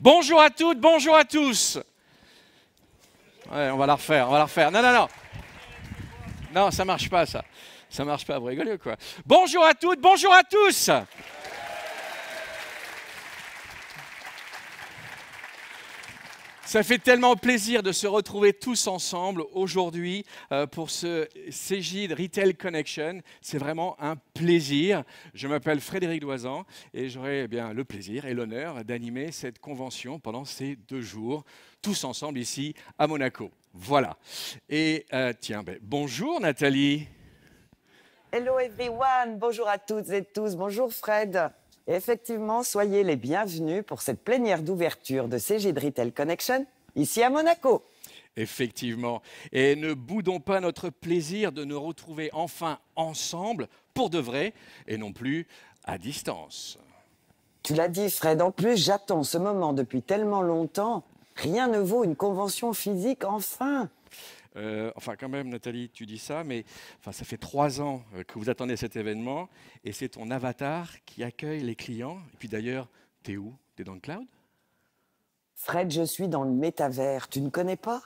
Bonjour à toutes, bonjour à tous. Ouais, on va la refaire, on va la refaire. Non, non, non. Non, ça marche pas, ça. Ça marche pas, vous rigolez ou quoi? Bonjour à toutes, bonjour à tous. Ça fait tellement plaisir de se retrouver tous ensemble aujourd'hui pour ce Cégide Retail Connection. C'est vraiment un plaisir. Je m'appelle Frédéric Doisan et j'aurai bien le plaisir et l'honneur d'animer cette convention pendant ces 2 jours, tous ensemble ici à Monaco. Voilà. Et tiens, bonjour Nathalie. Hello everyone, bonjour à toutes et tous, bonjour Fred. Et effectivement, soyez les bienvenus pour cette plénière d'ouverture de Cégide Retail Connection, ici à Monaco. Effectivement. Et ne boudons pas notre plaisir de nous retrouver enfin ensemble, pour de vrai, et non plus à distance. Tu l'as dit Fred, en plus j'attends ce moment depuis tellement longtemps. Rien ne vaut une convention physique, enfin. Enfin, quand même, Nathalie, tu dis ça, mais enfin, ça fait 3 ans que vous attendez cet événement, et c'est ton avatar qui accueille les clients. Et puis d'ailleurs, t'es où? T'es dans le cloud? Fred, je suis dans le métavers, tu ne connais pas?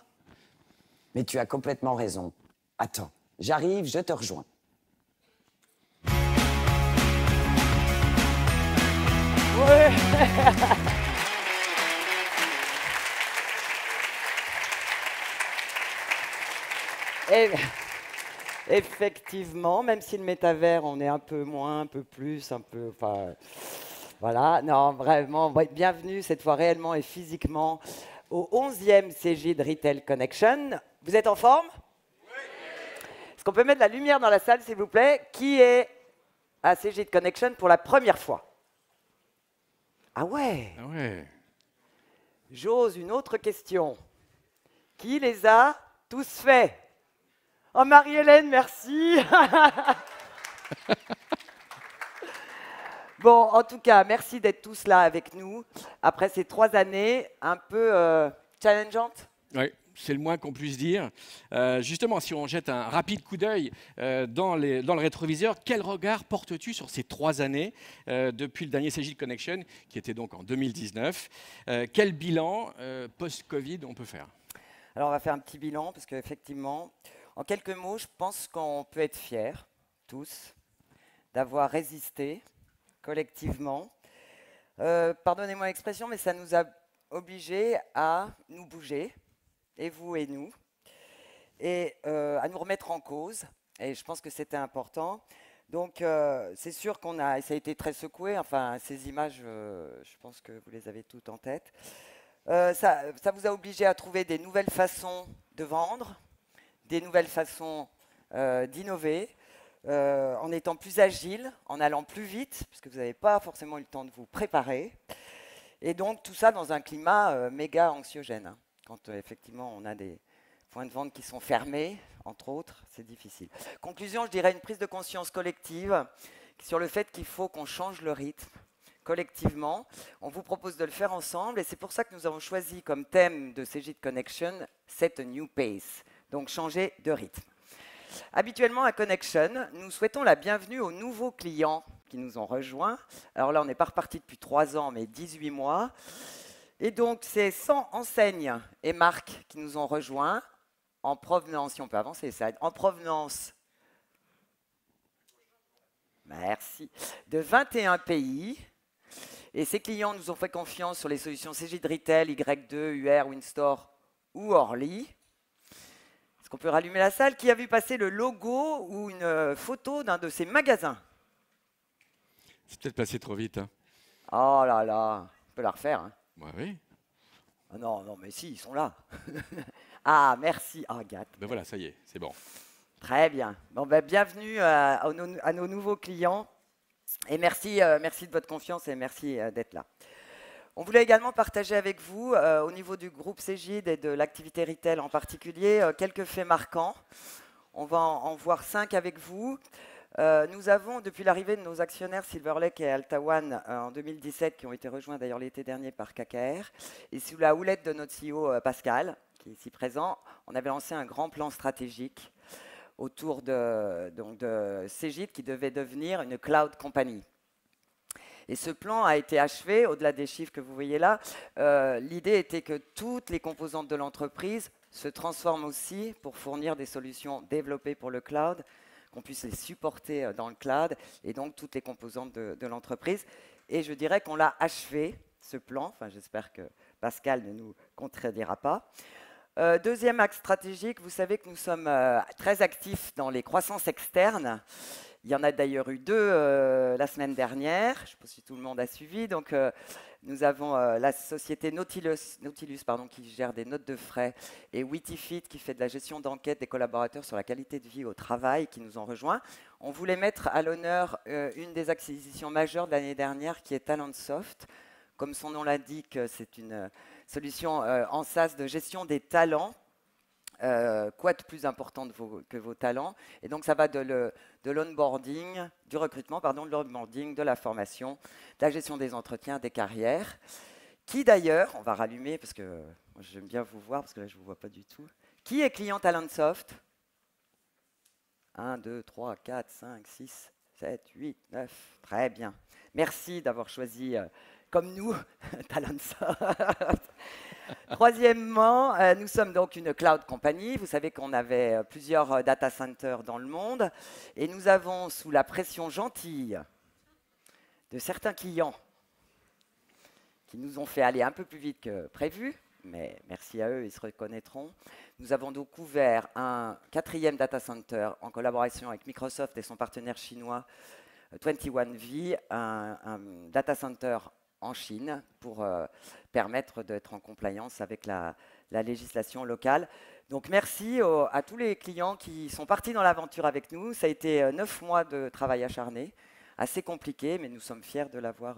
Mais tu as complètement raison. Attends, j'arrive, je te rejoins. Ouais. Et effectivement, même si le métavers, on est un peu moins, un peu plus, un peu... Enfin, voilà, non, vraiment, bienvenue cette fois réellement et physiquement au 11e Cégide Retail Connection. Vous êtes en forme? Oui. Est-ce qu'on peut mettre de la lumière dans la salle, s'il vous plaît? Qui est à Cégide Connection pour la première fois? Ah ouais. Ah ouais. J'ose une autre question. Qui les a tous faits? Oh, Marie-Hélène, merci. Bon, en tout cas, merci d'être tous là avec nous. Après ces 3 années un peu challengeantes. Oui, c'est le moins qu'on puisse dire. Justement, si on jette un rapide coup d'œil dans le rétroviseur, quel regard portes-tu sur ces 3 années depuis le dernier Cégide Connection, qui était donc en 2019? Quel bilan post-Covid on peut faire? Alors, on va faire un petit bilan, parce qu'effectivement, en quelques mots, je pense qu'on peut être fiers, tous, d'avoir résisté collectivement. Pardonnez-moi l'expression, mais ça nous a obligés à nous bouger, et vous et nous, et à nous remettre en cause. Et je pense que c'était important. Donc, c'est sûr qu'on a, ça a été très secoué. Enfin, ces images, je pense que vous les avez toutes en tête. Ça vous a obligé à trouver des nouvelles façons de vendre, des nouvelles façons d'innover, en étant plus agile, en allant plus vite, parce que vous n'avez pas forcément eu le temps de vous préparer. Et donc, tout ça dans un climat méga anxiogène. Hein. Quand effectivement, on a des points de vente qui sont fermés, entre autres, c'est difficile. Conclusion, je dirais une prise de conscience collective sur le fait qu'il faut qu'on change le rythme collectivement. On vous propose de le faire ensemble, et c'est pour ça que nous avons choisi comme thème de Cégide Connection « Set a new pace », donc changer de rythme. Habituellement, à Connection, nous souhaitons la bienvenue aux nouveaux clients qui nous ont rejoints. Alors là, on n'est pas reparti depuis 3 ans, mais 18 mois. Et donc, c'est 100 enseignes et marques qui nous ont rejoints en provenance, si on peut avancer ça, en provenance, merci, de 21 pays. Et ces clients nous ont fait confiance sur les solutions Cégide Retail, Y2, UR, Winstore ou Orly. Est-ce qu'on peut rallumer la salle? Qui a vu passer le logo ou une photo d'un de ces magasins? C'est peut-être passé trop vite. Hein. Oh là là, on peut la refaire. Hein. Ouais, oui. Oh non, non, mais si, ils sont là. Ah, merci, Agathe. Ben voilà, ça y est, c'est bon. Très bien. Bon, ben, bienvenue à nos nouveaux clients. Et merci, merci de votre confiance et merci d'être là. On voulait également partager avec vous, au niveau du groupe Cégide et de l'activité retail en particulier, quelques faits marquants. On va en voir 5 avec vous. Nous avons, depuis l'arrivée de nos actionnaires Silver Lake et Alta One en 2017, qui ont été rejoints d'ailleurs l'été dernier par KKR, et sous la houlette de notre CEO Pascal, qui est ici présent, on avait lancé un grand plan stratégique autour de Cégide qui devait devenir une cloud company. Et ce plan a été achevé, au-delà des chiffres que vous voyez là. L'idée était que toutes les composantes de l'entreprise se transforment aussi pour fournir des solutions développées pour le cloud, qu'on puisse les supporter dans le cloud, et donc toutes les composantes de l'entreprise. Et je dirais qu'on l'a achevé, ce plan. Enfin, j'espère que Pascal ne nous contredira pas. Deuxième axe stratégique, vous savez que nous sommes très actifs dans les croissances externes. Il y en a d'ailleurs eu 2 la semaine dernière. Je ne sais pas si tout le monde a suivi. Donc, nous avons la société Nautilus qui gère des notes de frais et Wittifit qui fait de la gestion d'enquête des collaborateurs sur la qualité de vie au travail qui nous ont rejoints. On voulait mettre à l'honneur une des acquisitions majeures de l'année dernière qui est Talentsoft. Comme son nom l'indique, c'est une solution en SaaS de gestion des talents. Quoi de plus important que vos talents? Et donc, ça va de l'onboarding, du recrutement, de l'onboarding, de la formation, de la gestion des entretiens, des carrières. Qui d'ailleurs, on va rallumer parce que moi, j'aime bien vous voir, parce que là, je ne vous vois pas du tout. Qui est client Talentsoft? 1, 2, 3, 4, 5, 6, 7, 8, 9. Très bien. Merci d'avoir choisi, comme nous, Talentsoft. Troisièmement, nous sommes donc une cloud company. Vous savez qu'on avait plusieurs data centers dans le monde. Et nous avons, sous la pression gentille de certains clients qui nous ont fait aller un peu plus vite que prévu, mais merci à eux, ils se reconnaîtront, nous avons donc ouvert un 4e data center en collaboration avec Microsoft et son partenaire chinois 21V, un data center en Chine pour permettre d'être en compliance avec la législation locale. Donc merci à tous les clients qui sont partis dans l'aventure avec nous. Ça a été 9 mois de travail acharné, assez compliqué, mais nous sommes fiers de l'avoir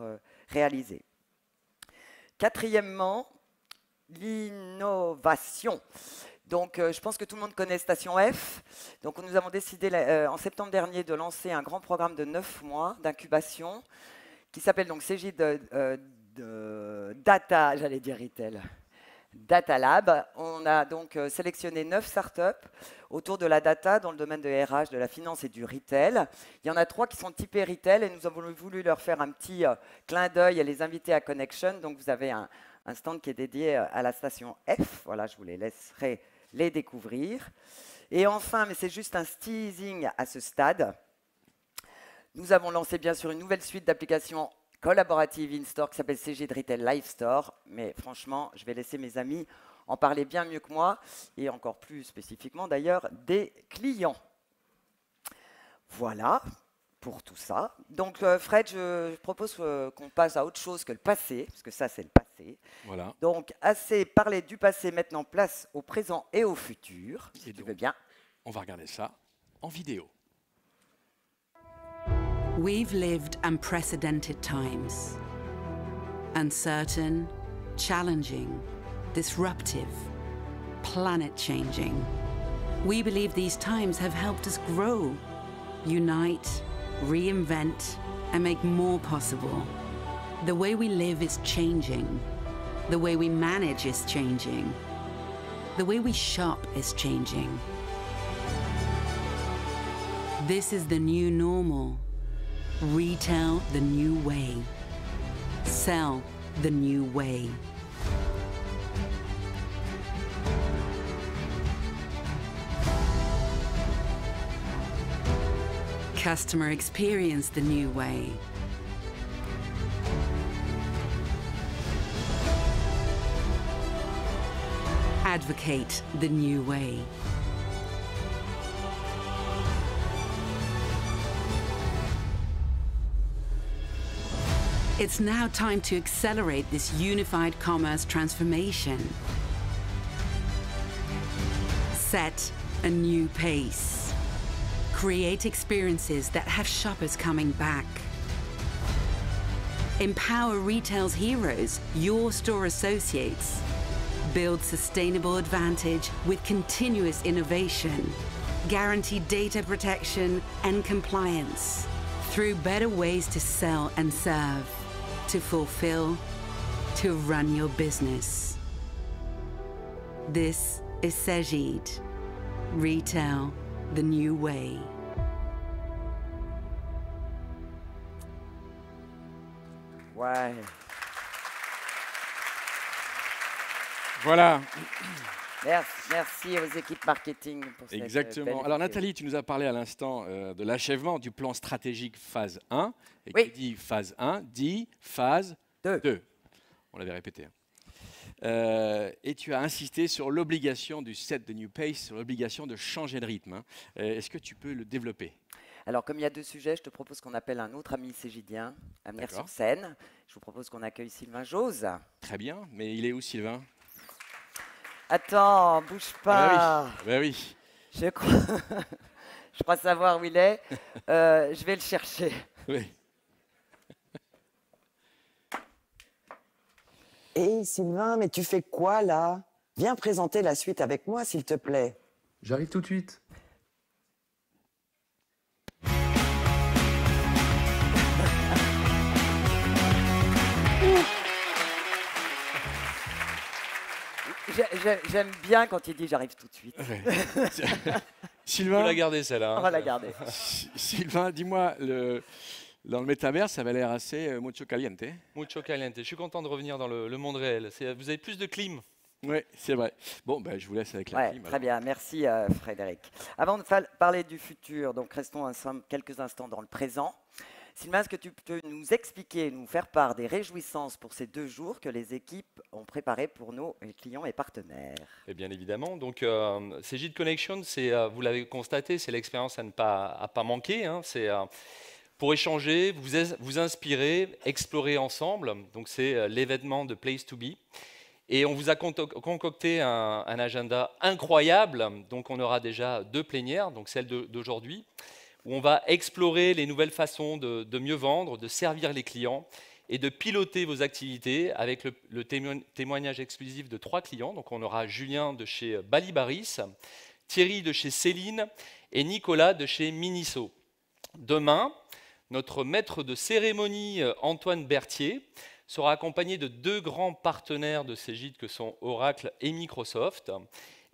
réalisé. Quatrièmement, l'innovation. Donc, je pense que tout le monde connaît Station F. Donc, nous avons décidé en septembre dernier de lancer un grand programme de 9 mois d'incubation qui s'appelle donc CJ Data, j'allais dire Retail, Data Lab. On a donc sélectionné 9 startups autour de la data dans le domaine de RH, de la finance et du retail. Il y en a 3 qui sont typés retail et nous avons voulu leur faire un petit clin d'œil et les inviter à Connection. Donc, vous avez un stand qui est dédié à la station F. Voilà, je vous les laisserai les découvrir. Et enfin, mais c'est juste un teasing à ce stade, nous avons lancé bien sûr une nouvelle suite d'applications collaboratives in-store qui s'appelle CJ Retail Live Store. Mais franchement, je vais laisser mes amis en parler bien mieux que moi, et encore plus spécifiquement d'ailleurs des clients. Voilà pour tout ça. Donc Fred, je propose qu'on passe à autre chose que le passé, parce que ça c'est le passé. Voilà. Donc assez parlé du passé, maintenant place au présent et au futur, si tu veux bien. On va regarder ça en vidéo. We've lived unprecedented times. Uncertain, challenging, disruptive, planet-changing. We believe these times have helped us grow, unite, reinvent, and make more possible. The way we live is changing. The way we manage is changing. The way we shop is changing. This is the new normal. Retail the new way. Sell the new way. Customer experience the new way. Advocate the new way. It's now time to accelerate this unified commerce transformation. Set a new pace. Create experiences that have shoppers coming back. Empower retail's heroes, your store associates. Build sustainable advantage with continuous innovation. Guarantee data protection and compliance through better ways to sell and serve, to fulfill, to run your business. This is Cegid. Retail the new way. Ouais. Voilà, Merci aux équipes marketing pour cette exactement. belle Alors vidéo. Nathalie, tu nous as parlé à l'instant de l'achèvement du plan stratégique phase 1. Et Oui. qui dit phase 1 dit phase Deux. 2. On l'avait répété. Et tu as insisté sur l'obligation du set the new pace, sur l'obligation de changer de rythme, hein. Est-ce que tu peux le développer? Alors, comme il y a deux sujets, je te propose qu'on appelle un autre ami cégidien à venir D'accord. sur scène. Je vous propose qu'on accueille Sylvain Jose. Très bien, mais il est où Sylvain? Attends, bouge pas. Ah bah oui. Je crois... je crois savoir où il est. Je vais le chercher. Oui. Hé Sylvain, mais tu fais quoi là? Viens présenter la suite avec moi, s'il te plaît. J'arrive tout de suite. J'aime bien quand il dit j'arrive tout de suite. Ouais. On Sylvain, peut la garder celle-là. On va la garder. Sylvain, dis-moi, dans le métavers, ça avait l'air assez mucho caliente. Mucho caliente. Je suis content de revenir dans le monde réel. Vous avez plus de clim. Oui, c'est vrai. Bon, ben, je vous laisse avec la Ouais, clim, très alors. bien, merci Frédéric. Avant de parler du futur, donc restons quelques instants dans le présent. Sylvain, est-ce que tu peux nous expliquer, nous faire part des réjouissances pour ces 2 jours que les équipes ont préparés pour nos clients et partenaires? Et bien évidemment. Donc, Cegid Connection, vous l'avez constaté, c'est l'expérience à pas manquer, hein. C'est pour échanger, vous inspirer, explorer ensemble. Donc, c'est l'événement de Place to Be. Et on vous a concocté un agenda incroyable. Donc, on aura déjà 2 plénières, donc celle d'aujourd'hui, où on va explorer les nouvelles façons de mieux vendre, de servir les clients et de piloter vos activités avec le témoignage exclusif de 3 clients. Donc, on aura Julien de chez Balibaris, Thierry de chez Céline et Nicolas de chez Miniso. Demain, notre maître de cérémonie, Antoine Berthier, sera accompagné de 2 grands partenaires de Cegid que sont Oracle et Microsoft.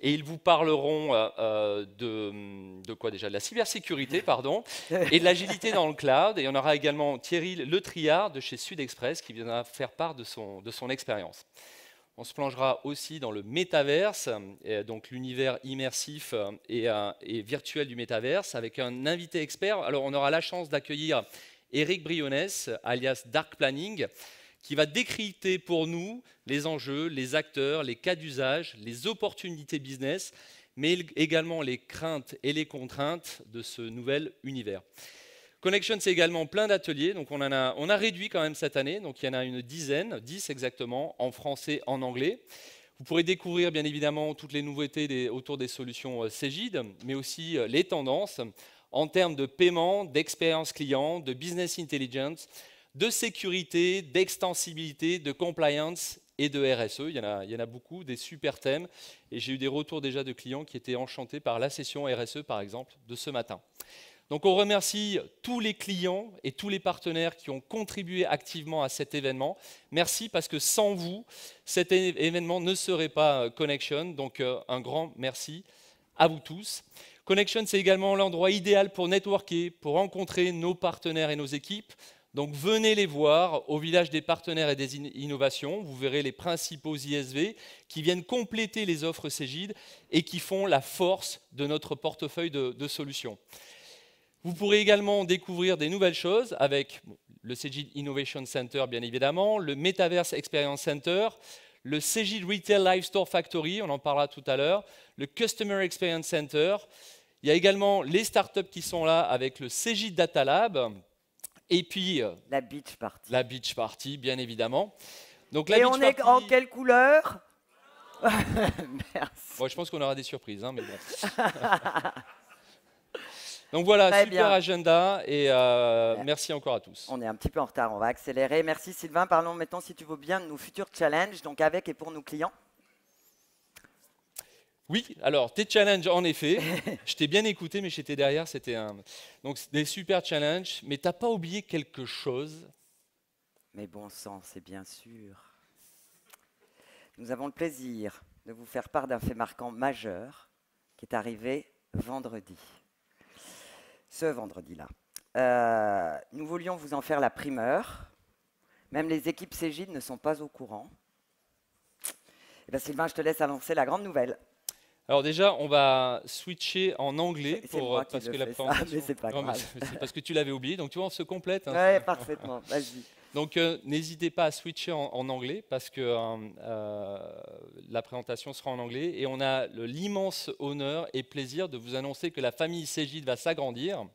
Et ils vous parleront de quoi déjà? De la cybersécurité, pardon, et de l'agilité dans le cloud. Et on aura également Thierry Le Triard de chez Sud-Express qui viendra faire part de son expérience. On se plongera aussi dans le métaverse, donc l'univers immersif et virtuel du métaverse, avec un invité expert. Alors, on aura la chance d'accueillir Eric Brionnes, alias Dark Planning, qui va décrypter pour nous les enjeux, les acteurs, les cas d'usage, les opportunités business, mais également les craintes et les contraintes de ce nouvel univers. Connection, c'est également plein d'ateliers, donc on a réduit quand même cette année, donc il y en a une dizaine, 10 exactement, en français, en anglais. Vous pourrez découvrir bien évidemment toutes les nouveautés autour des solutions Cegid, mais aussi les tendances en termes de paiement, d'expérience client, de business intelligence, de sécurité, d'extensibilité, de compliance et de RSE. Il y en a beaucoup, des super thèmes. Et j'ai eu des retours déjà de clients qui étaient enchantés par la session RSE, par exemple, de ce matin. Donc on remercie tous les clients et tous les partenaires qui ont contribué activement à cet événement. Merci parce que sans vous, cet événement ne serait pas Connection. Donc un grand merci à vous tous. Connection, c'est également l'endroit idéal pour networker, pour rencontrer nos partenaires et nos équipes. Donc venez les voir au village des partenaires et des innovations. Vous verrez les principaux ISV qui viennent compléter les offres Cegid et qui font la force de notre portefeuille de solutions. Vous pourrez également découvrir des nouvelles choses avec le Cegid Innovation Center, bien évidemment, le Metaverse Experience Center, le Cegid Retail Live Store Factory, on en parlera tout à l'heure, le Customer Experience Center. Il y a également les startups qui sont là avec le Cegid Data Lab. Et puis, la beach party. La beach party, bien évidemment. Donc, et on est en quelle couleur? Merci. Bon, je pense qu'on aura des surprises, hein, mais bon. Donc voilà, très super bien. agenda et merci encore à tous. On est un petit peu en retard, on va accélérer. Merci Sylvain. Parlons maintenant, si tu veux bien, de nos futurs challenges, donc avec et pour nos clients. Oui, alors tes challenges, en effet, je t'ai bien écouté, mais j'étais derrière, c'était donc des super challenges, mais t'as pas oublié quelque chose? Mais bon sang, c'est bien sûr. Nous avons le plaisir de vous faire part d'un fait marquant majeur qui est arrivé vendredi. Ce vendredi-là. Nous voulions vous en faire la primeur, Même les équipes Cégide ne sont pas au courant. Eh bien, Sylvain, je te laisse annoncer la grande nouvelle. Alors déjà, on va switcher en anglais C'est moi qui parce le que la fais ça, présentation. mais c'est pas Non, mais grave. c'est parce que tu l'avais oublié, donc tu vois, on se complète. Hein. Oui, parfaitement. Vas-y. Donc n'hésitez pas à switcher en anglais parce que la présentation sera en anglais et on a l'immense honneur et plaisir de vous annoncer que la famille Cégide va s'agrandir.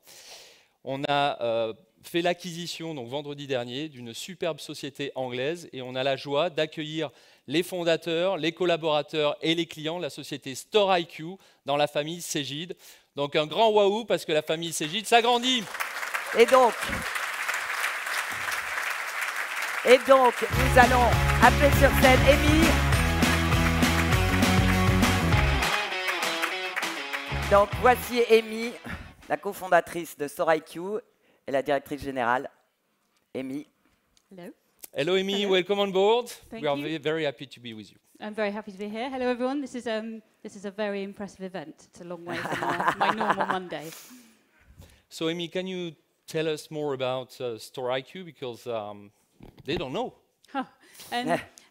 On a fait l'acquisition donc vendredi dernier d'une superbe société anglaise et on a la joie d'accueillir les fondateurs, les collaborateurs et les clients de la société Store IQ dans la famille Cégide. Donc un grand waouh parce que la famille Cégide s'agrandit. Et donc, nous allons appeler sur scène Amy. Donc, voici Amy, la cofondatrice de Store IQ et la directrice générale. Amy. Hello. Hello Amy, Hello. welcome on board. Thank We are you. very, very happy to be with you. I'm very happy to be here. Hello, everyone. This is a very impressive event. It's a long way from my normal Monday. So Amy, can you tell us more about Store IQ because they don't know.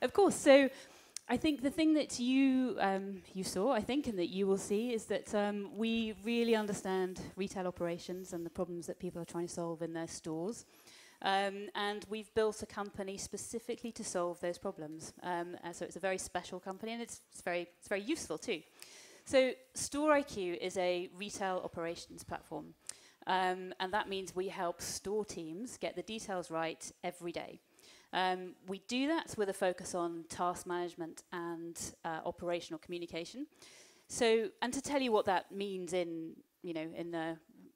Of course. So, I think the thing that you saw, I think, and that you will see is that we really understand retail operations and the problems that people are trying to solve in their stores. And we've built a company specifically to solve those problems. So it's a very special company, and it's very useful too. So Store IQ is a retail operations platform, and that means we help store teams get the details right every day. We do that with a focus on task management and operational communication. So, and to tell you what that means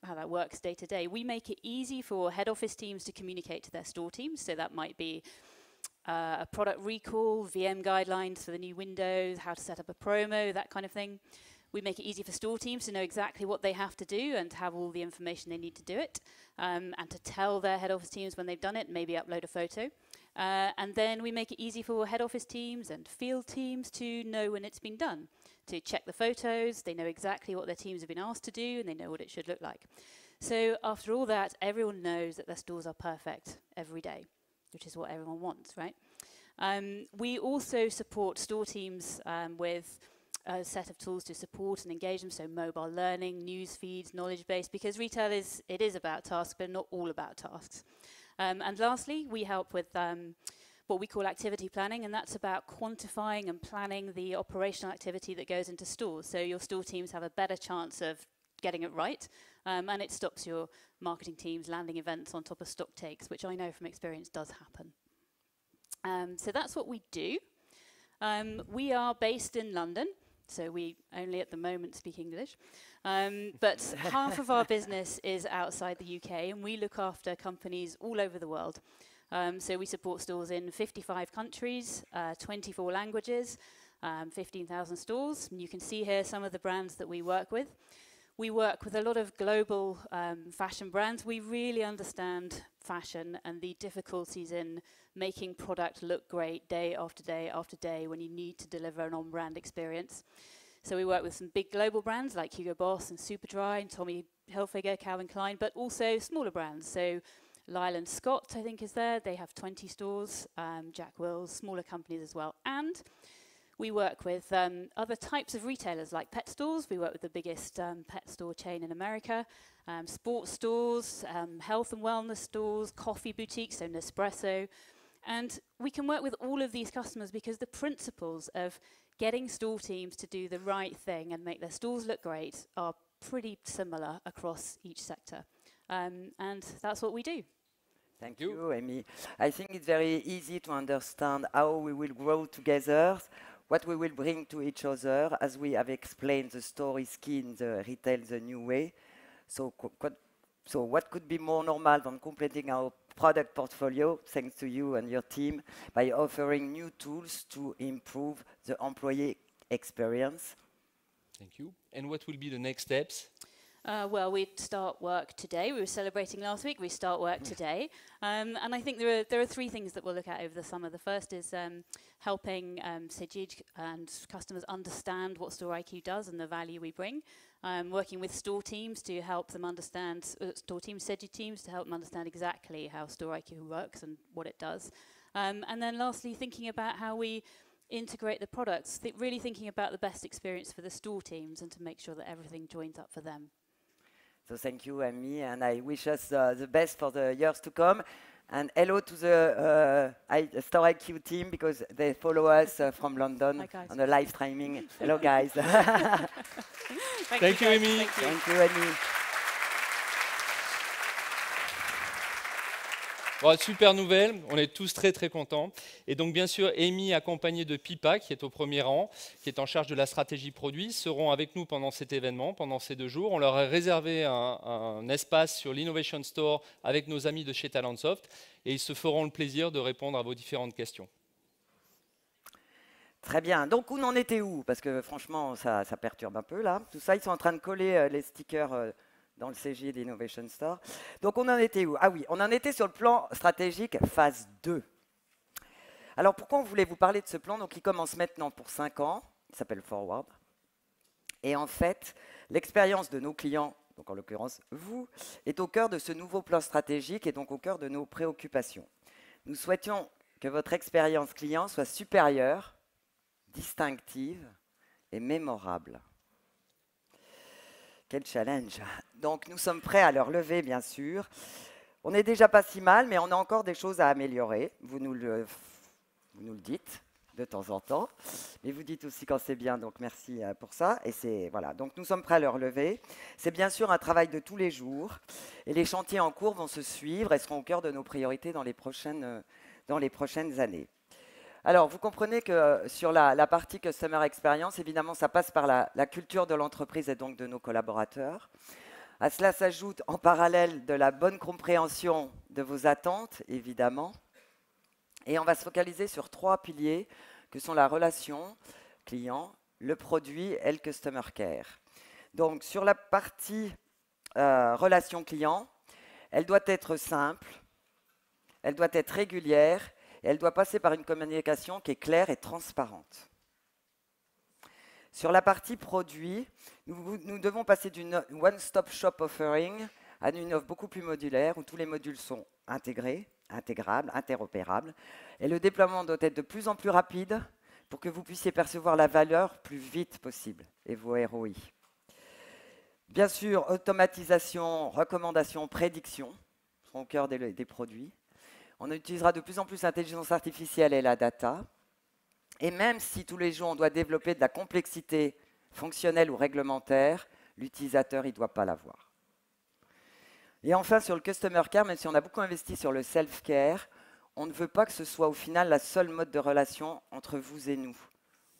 how that works day to day, we make it easy for head office teams to communicate to their store teams. So that might be a product recall, VM guidelines for the new Windows, how to set up a promo, that kind of thing. We make it easy for store teams to know exactly what they have to do and have all the information they need to do it, and to tell their head office teams when they've done it, maybe upload a photo. And then we make it easy for head office teams and field teams to know when it's been done, to check the photos. They know exactly what their teams have been asked to do, and they know what it should look like. So after all that, everyone knows that their stores are perfect every day, which is what everyone wants, right? We also support store teams with a set of tools to support and engage them, so mobile learning, news feeds, knowledge base, because retail is about tasks, but not all about tasks. And lastly, we help with what we call activity planning, and that's about quantifying and planning the operational activity that goes into stores. So your store teams have a better chance of getting it right, and it stops your marketing teams landing events on top of stock takes, which I know from experience does happen. So that's what we do. We are based in London, so we only at the moment speak English. But half of our business is outside the UK, and we look after companies all over the world. So we support stores in 55 countries, 24 languages, 15,000 stores. And you can see here some of the brands that we work with. We work with a lot of global fashion brands. We really understand fashion and the difficulties in making product look great day after day after day when you need to deliver an on-brand experience. So we work with some big global brands like Hugo Boss and Superdry and Tommy Hilfiger, Calvin Klein, but also smaller brands. So Lyle & Scott, I think, is there. They have 20 stores. Jack Wills, smaller companies as well. And we work with other types of retailers like pet stores. We work with the biggest pet store chain in America, sports stores, health and wellness stores, coffee boutiques, so Nespresso. And we can work with all of these customers because the principles of getting store teams to do the right thing and make their stores look great are pretty similar across each sector. And that's what we do. Thank you, Amy. I think it's very easy to understand how we will grow together, what we will bring to each other. As we have explained, the store is key in the retail the new way. So what could be more normal than completing our product portfolio, thanks to you and your team, by offering new tools to improve the employee experience? Thank you. And what will be the next steps? Well, we start work today. We were celebrating last week. We start work today. And I think there are three things that we'll look at over the summer. The first is helping Cégide and customers understand what Store IQ does and the value we bring. Working with store teams to help them understand, store teams, Cégide teams, to help them understand exactly how Store IQ works and what it does. And then lastly, thinking about how we integrate the products, really thinking about the best experience for the store teams and to make sure that everything joins up for them. So thank you, Amy, and I wish us the best for the years to come. And hello to the Store IQ team, because they follow us from London on the live streaming. Hello, guys. Thank you, Amy. Thank you, Amy. Bon, super nouvelle, on est tous très très contents. Et donc bien sûr, Amy, accompagnée de Pipa, qui est au premier rang, qui est en charge de la stratégie produit, seront avec nous pendant cet événement, pendant ces 2 jours. On leur a réservé un espace sur l'Innovation Store avec nos amis de chez Talentsoft, et ils se feront le plaisir de répondre à vos différentes questions. Très bien. Donc, on en était où? Parce que franchement, ça perturbe un peu là. Tout ça, ils sont en train de coller les stickers dans le CJ d'Innovation Store. Donc, on en était où? Ah oui, on en était sur le plan stratégique phase 2. Alors, pourquoi on voulait vous parler de ce plan? Donc, il commence maintenant pour 5 ans. Il s'appelle Forward. Et en fait, l'expérience de nos clients, donc en l'occurrence vous, est au cœur de ce nouveau plan stratégique et donc au cœur de nos préoccupations. Nous souhaitions que votre expérience client soit supérieure, distinctive et mémorable. Quel challenge! Donc, nous sommes prêts à le relever, bien sûr. On n'est déjà pas si mal, mais on a encore des choses à améliorer. Vous nous le dites de temps en temps, mais vous dites aussi quand c'est bien, donc merci pour ça. Et voilà. Donc, nous sommes prêts à le relever. C'est bien sûr un travail de tous les jours, et les chantiers en cours vont se suivre et seront au cœur de nos priorités dans les prochaines années. Alors, vous comprenez que sur la partie Customer Experience, évidemment, ça passe par la culture de l'entreprise et donc de nos collaborateurs. À cela s'ajoute en parallèle de la bonne compréhension de vos attentes, évidemment. Et on va se focaliser sur 3 piliers que sont la relation client, le produit et le Customer Care. Donc, sur la partie relation client, elle doit être simple, elle doit être régulière, et elle doit passer par une communication qui est claire et transparente. Sur la partie produit, nous devons passer d'une one-stop shop offering à une offre beaucoup plus modulaire où tous les modules sont intégrés, intégrables, interopérables. Et le déploiement doit être de plus en plus rapide pour que vous puissiez percevoir la valeur plus vite possible et vos ROI. Bien sûr, automatisation, recommandation, prédiction sont au cœur des produits. On utilisera de plus en plus l'intelligence artificielle et la data. Et même si tous les jours on doit développer de la complexité fonctionnelle ou réglementaire, l'utilisateur, il ne doit pas l'avoir. Et enfin, sur le Customer Care, même si on a beaucoup investi sur le self-care, on ne veut pas que ce soit au final la seule mode de relation entre vous et nous.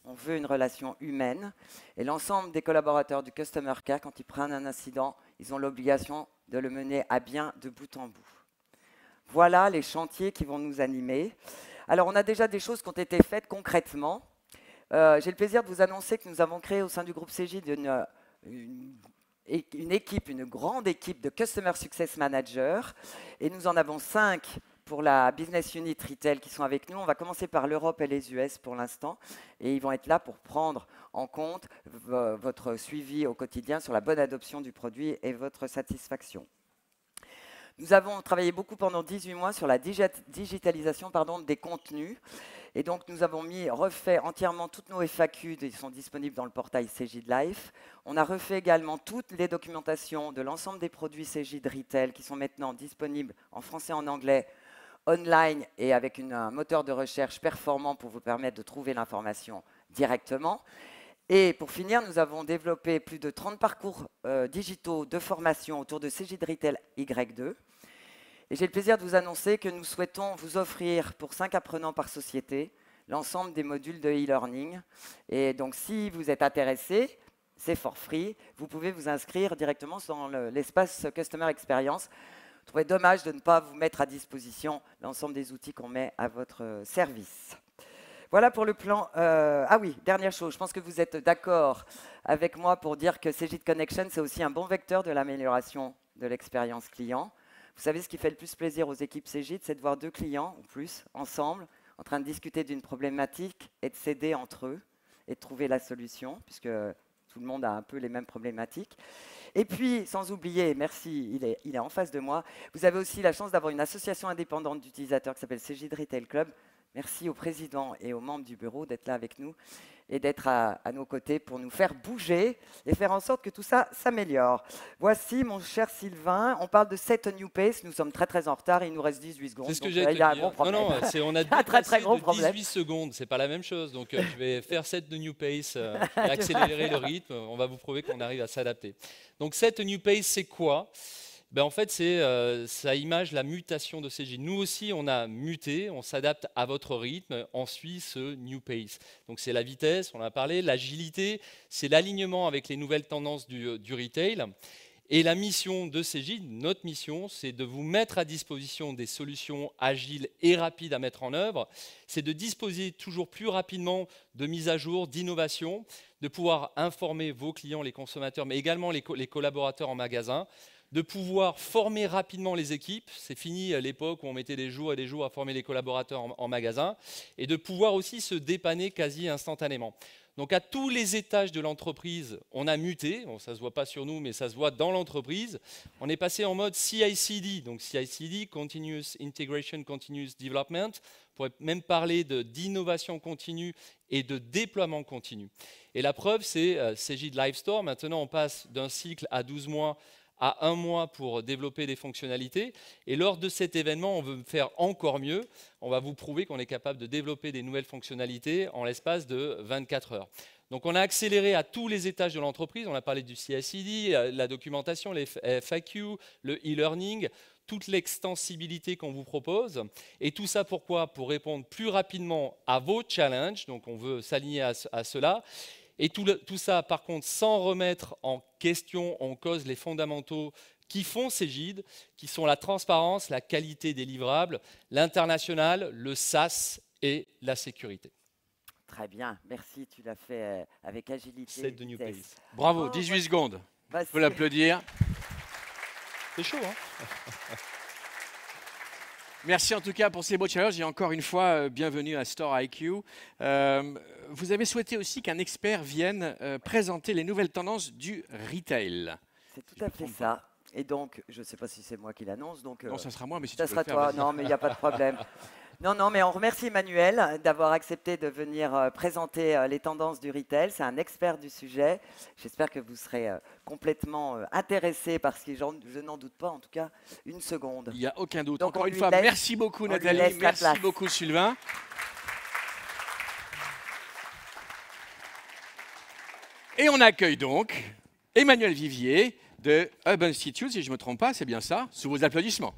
On veut une relation humaine. Et l'ensemble des collaborateurs du Customer Care, quand ils prennent un incident, ils ont l'obligation de le mener à bien de bout en bout. Voilà les chantiers qui vont nous animer. Alors, on a déjà des choses qui ont été faites concrètement. J'ai le plaisir de vous annoncer que nous avons créé au sein du groupe Cegid une grande équipe de Customer Success Managers. Et nous en avons 5 pour la Business Unit Retail qui sont avec nous. On va commencer par l'Europe et les US pour l'instant. Et ils vont être là pour prendre en compte votre suivi au quotidien sur la bonne adoption du produit et votre satisfaction. Nous avons travaillé beaucoup pendant 18 mois sur la digitalisation des contenus. Et donc, nous avons refait entièrement toutes nos FAQ qui sont disponibles dans le portail Cegid Life. On a refait également toutes les documentations de l'ensemble des produits Cegid Retail qui sont maintenant disponibles en français et en anglais, online et avec un moteur de recherche performant pour vous permettre de trouver l'information directement. Et pour finir, nous avons développé plus de 30 parcours digitaux de formation autour de Cegid Retail Y2. Et j'ai le plaisir de vous annoncer que nous souhaitons vous offrir pour 5 apprenants par société l'ensemble des modules de e-learning. Et donc, si vous êtes intéressé, c'est for free. Vous pouvez vous inscrire directement dans l'espace Customer Experience. Je trouvais dommage de ne pas vous mettre à disposition l'ensemble des outils qu'on met à votre service. Voilà pour le plan. Ah oui, dernière chose, je pense que vous êtes d'accord avec moi pour dire que Cegid Connection, c'est aussi un bon vecteur de l'amélioration de l'expérience client. Vous savez, ce qui fait le plus plaisir aux équipes Cegid, c'est de voir 2 clients ou plus ensemble, en train de discuter d'une problématique et de s'aider entre eux et de trouver la solution, puisque tout le monde a un peu les mêmes problématiques. Et puis, sans oublier, merci, il est en face de moi, vous avez aussi la chance d'avoir une association indépendante d'utilisateurs qui s'appelle Cegid Retail Club. Merci au président et aux membres du bureau d'être là avec nous et d'être à nos côtés pour nous faire bouger et faire en sorte que tout ça s'améliore. Voici, mon cher Sylvain, on parle de set new pace. Nous sommes très très en retard et il nous reste 18 secondes. C'est ce que donc, j'ai il y a un gros problème. Non, on a un très très gros de problème. 18 secondes, c'est pas la même chose. Donc je vais faire set de new pace et accélérer le rythme. On va vous prouver qu'on arrive à s'adapter. Donc set new pace, c'est quoi? En fait, ça image la mutation de Cegid. Nous aussi, on a muté, on s'adapte à votre rythme, on suit ce new pace. Donc c'est la vitesse, on en a parlé, l'agilité, c'est l'alignement avec les nouvelles tendances du retail. Et la mission de Cegid, notre mission, c'est de vous mettre à disposition des solutions agiles et rapides à mettre en œuvre. C'est de disposer toujours plus rapidement de mises à jour, d'innovation, de pouvoir informer vos clients, les consommateurs, mais également les collaborateurs en magasin, de pouvoir former rapidement les équipes, c'est fini l'époque où on mettait des jours et des jours à former les collaborateurs en magasin, et de pouvoir aussi se dépanner quasi instantanément. Donc à tous les étages de l'entreprise, on a muté, bon, ça ne se voit pas sur nous, mais ça se voit dans l'entreprise. On est passé en mode CI/CD, donc CI/CD, Continuous Integration, Continuous Development, on pourrait même parler d'innovation continue et de déploiement continu. Et la preuve, c'est Cegid Live Store. Maintenant, on passe d'un cycle à 12 mois à 1 mois pour développer des fonctionnalités. Et lors de cet événement, on veut faire encore mieux. On va vous prouver qu'on est capable de développer des nouvelles fonctionnalités en l'espace de 24 heures. Donc on a accéléré à tous les étages de l'entreprise. On a parlé du CI/CD, la documentation, les FAQ, le e-learning, toute l'extensibilité qu'on vous propose. Et tout ça pourquoi? Pour répondre plus rapidement à vos challenges. Donc on veut s'aligner à cela. Et tout ça, par contre, sans remettre en question, en cause les fondamentaux qui font Cegid, qui sont la transparence, la qualité des livrables, l'international, le SaaS et la sécurité. Très bien, merci, tu l'as fait avec agilité. C'est de New Pace. Bravo, 18 secondes. On peut l'applaudir. C'est chaud, hein? Merci en tout cas pour ces beaux challenges et encore une fois, bienvenue à Store IQ. Vous avez souhaité aussi qu'un expert vienne présenter les nouvelles tendances du retail. C'est tout à fait ça. Et donc, je ne sais pas si c'est moi qui l'annonce. Non, ça sera moi, mais si ça tu veux sera le faire, toi. vas-y. Non, mais il n'y a pas de problème. Non, mais on remercie Emmanuel d'avoir accepté de venir présenter les tendances du retail. C'est un expert du sujet. J'espère que vous serez complètement intéressés par ce que je n'en doute pas, en tout cas, une seconde. Il n'y a aucun doute. Donc, Encore une fois, merci beaucoup Nathalie, merci beaucoup Sylvain. Et on accueille donc Emmanuel Vivier de Hub Institute, si je ne me trompe pas, c'est bien ça, sous vos applaudissements.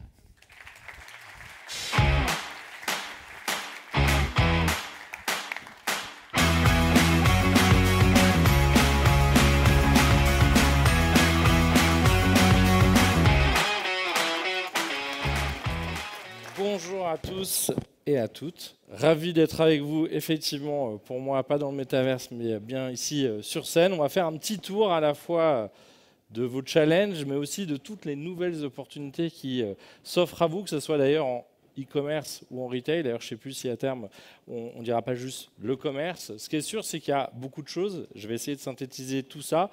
Bonjour à tous et à toutes. Ravi d'être avec vous, effectivement, pour moi, pas dans le métaverse, mais bien ici sur scène. On va faire un petit tour à la fois de vos challenges, mais aussi de toutes les nouvelles opportunités qui s'offrent à vous, que ce soit d'ailleurs en e-commerce ou en retail. D'ailleurs, je ne sais plus si à terme, on ne dira pas juste le commerce. Ce qui est sûr, c'est qu'il y a beaucoup de choses. Je vais essayer de synthétiser tout ça.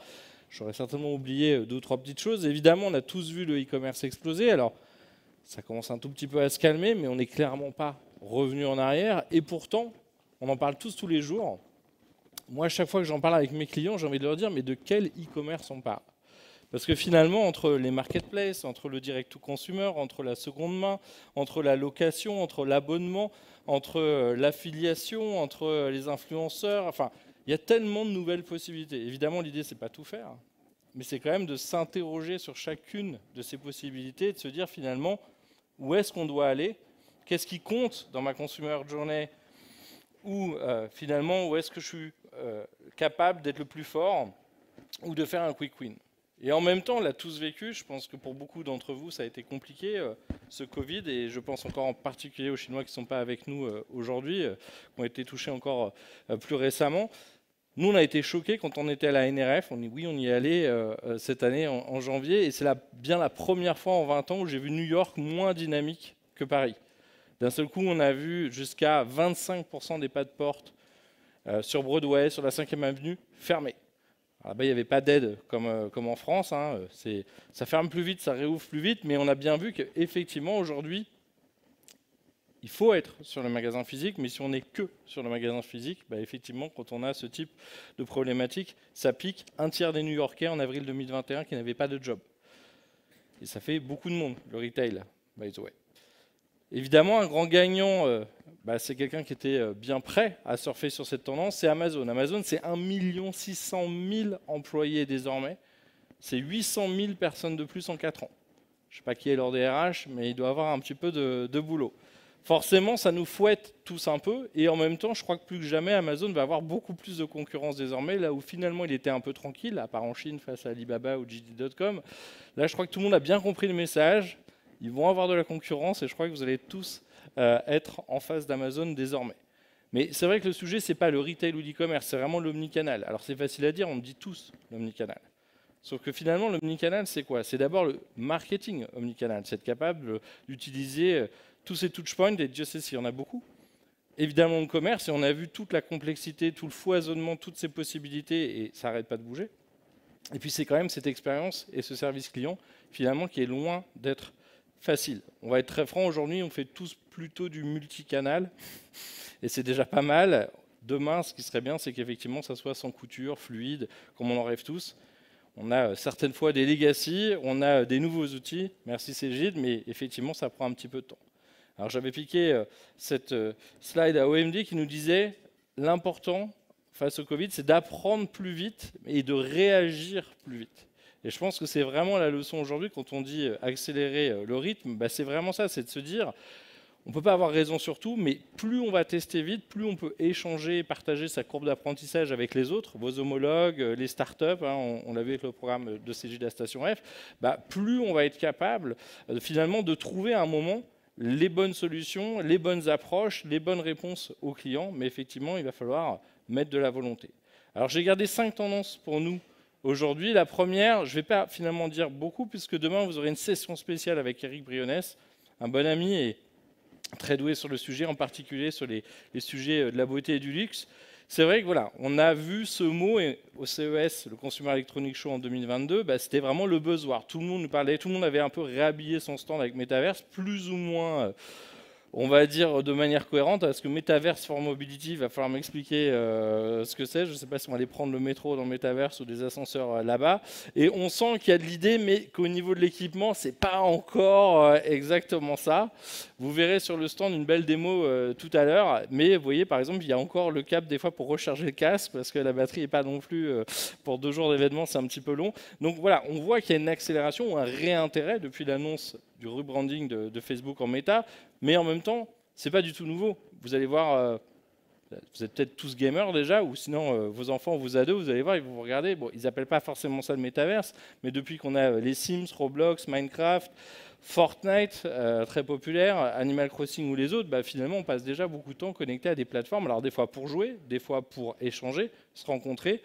J'aurais certainement oublié 2 ou 3 petites choses. Évidemment, on a tous vu le e-commerce exploser. Alors, ça commence un tout petit peu à se calmer, mais on n'est clairement pas revenu en arrière. Et pourtant, on en parle tous les jours. Moi, à chaque fois que j'en parle avec mes clients, j'ai envie de leur dire, mais de quel e-commerce on parle? Parce que finalement, entre les marketplaces, entre le direct-to-consumer, entre la seconde main, entre la location, entre l'abonnement, entre l'affiliation, entre les influenceurs, enfin, il y a tellement de nouvelles possibilités. Évidemment, l'idée, c'est pas tout faire, mais c'est quand même de s'interroger sur chacune de ces possibilités et de se dire finalement où est-ce qu'on doit aller, qu'est-ce qui compte dans ma consumer journey, ou finalement où est-ce que je suis capable d'être le plus fort ou de faire un quick win. Et en même temps, on l'a tous vécu, je pense que pour beaucoup d'entre vous, ça a été compliqué, ce Covid, et je pense encore en particulier aux Chinois qui ne sont pas avec nous aujourd'hui, qui ont été touchés encore plus récemment. Nous, on a été choqués quand on était à la NRF. On y est allé cette année en janvier. Et c'est bien la première fois en 20 ans où j'ai vu New York moins dynamique que Paris. D'un seul coup, on a vu jusqu'à 25% des pas de porte sur Broadway, sur la 5e avenue, fermés. Là-bas, il n'y avait pas d'aide comme en France. Hein. Ça ferme plus vite, ça réouvre plus vite, mais on a bien vu qu'effectivement, aujourd'hui, il faut être sur le magasin physique, mais si on n'est que sur le magasin physique, bah effectivement, quand on a ce type de problématique, ça pique. Un tiers des New-Yorkais en avril 2021 qui n'avaient pas de job. Et ça fait beaucoup de monde, le retail, by the way. Évidemment, un grand gagnant, c'est quelqu'un qui était bien prêt à surfer sur cette tendance, c'est Amazon. Amazon, c'est 1 600 000 employés désormais. C'est 800 000 personnes de plus en 4 ans. Je ne sais pas qui est leur DRH, mais il doit avoir un petit peu de boulot. Forcément, ça nous fouette tous un peu, et en même temps, je crois que plus que jamais, Amazon va avoir beaucoup plus de concurrence désormais, là où finalement il était un peu tranquille, à part en Chine face à Alibaba ou JD.com. Là, je crois que tout le monde a bien compris le message, ils vont avoir de la concurrence, et je crois que vous allez tous être en face d'Amazon désormais. Mais c'est vrai que le sujet, ce n'est pas le retail ou l'e-commerce, c'est vraiment l'omnicanal. Alors c'est facile à dire, on dit tous l'omnicanal. Sauf que finalement, l'omnicanal, c'est quoi? C'est d'abord le marketing omnicanal, c'est être capable d'utiliser tous ces touchpoints, et Dieu sait s'il y en a beaucoup. Évidemment, le commerce, et on a vu toute la complexité, tout le foisonnement, toutes ces possibilités, et ça n'arrête pas de bouger. Et puis, c'est quand même cette expérience et ce service client, finalement, qui est loin d'être facile. On va être très franc, aujourd'hui, on fait tous plutôt du multicanal, et c'est déjà pas mal. Demain, ce qui serait bien, c'est qu'effectivement, ça soit sans couture, fluide, comme on en rêve tous. On a certaines fois des legacy, on a des nouveaux outils, merci Cégide, mais effectivement, ça prend un petit peu de temps. Alors j'avais piqué cette slide à OMD qui nous disait l'important face au Covid, c'est d'apprendre plus vite et de réagir plus vite. Et je pense que c'est vraiment la leçon aujourd'hui quand on dit accélérer le rythme, c'est vraiment ça, c'est de se dire on ne peut pas avoir raison sur tout, mais plus on va tester vite, plus on peut échanger et partager sa courbe d'apprentissage avec les autres, vos homologues, les startups, on l'a vu avec le programme de Cégide à Station F, plus on va être capable finalement de trouver à un moment les bonnes solutions, les bonnes approches, les bonnes réponses aux clients, mais effectivement, il va falloir mettre de la volonté. Alors, j'ai gardé 5 tendances pour nous aujourd'hui. La première, je ne vais pas finalement dire beaucoup, puisque demain, vous aurez une session spéciale avec Eric Brionnes, un bon ami et très doué sur le sujet, en particulier sur les sujets de la beauté et du luxe. C'est vrai que voilà, on a vu ce mot au CES, le Consumer Electronics Show en 2022, c'était vraiment le buzzword. Tout le monde nous parlait, tout le monde avait un peu réhabillé son stand avec Metaverse, plus ou moins, on va dire de manière cohérente, parce que Metaverse for Mobility, il va falloir m'expliquer ce que c'est. Je ne sais pas si on va aller prendre le métro dans le Metaverse ou des ascenseurs là-bas. Et on sent qu'il y a de l'idée, mais qu'au niveau de l'équipement, ce n'est pas encore exactement ça. Vous verrez sur le stand une belle démo tout à l'heure. Mais vous voyez, par exemple, il y a encore le câble des fois pour recharger le casque, parce que la batterie n'est pas non plus, pour 2 jours d'événement, c'est un petit peu long. Donc voilà, on voit qu'il y a une accélération ou un réintérêt depuis l'annonce du rebranding de Facebook en méta, mais en même temps, ce n'est pas du tout nouveau. Vous allez voir, vous êtes peut-être tous gamers déjà, ou sinon vos enfants, vos ados, vous allez voir, ils vont vous regarder. Bon, ils n'appellent pas forcément ça le métaverse, mais depuis qu'on a les Sims, Roblox, Minecraft, Fortnite, très populaire, Animal Crossing ou les autres, finalement, on passe déjà beaucoup de temps connecté à des plateformes. Alors des fois pour jouer, des fois pour échanger, se rencontrer.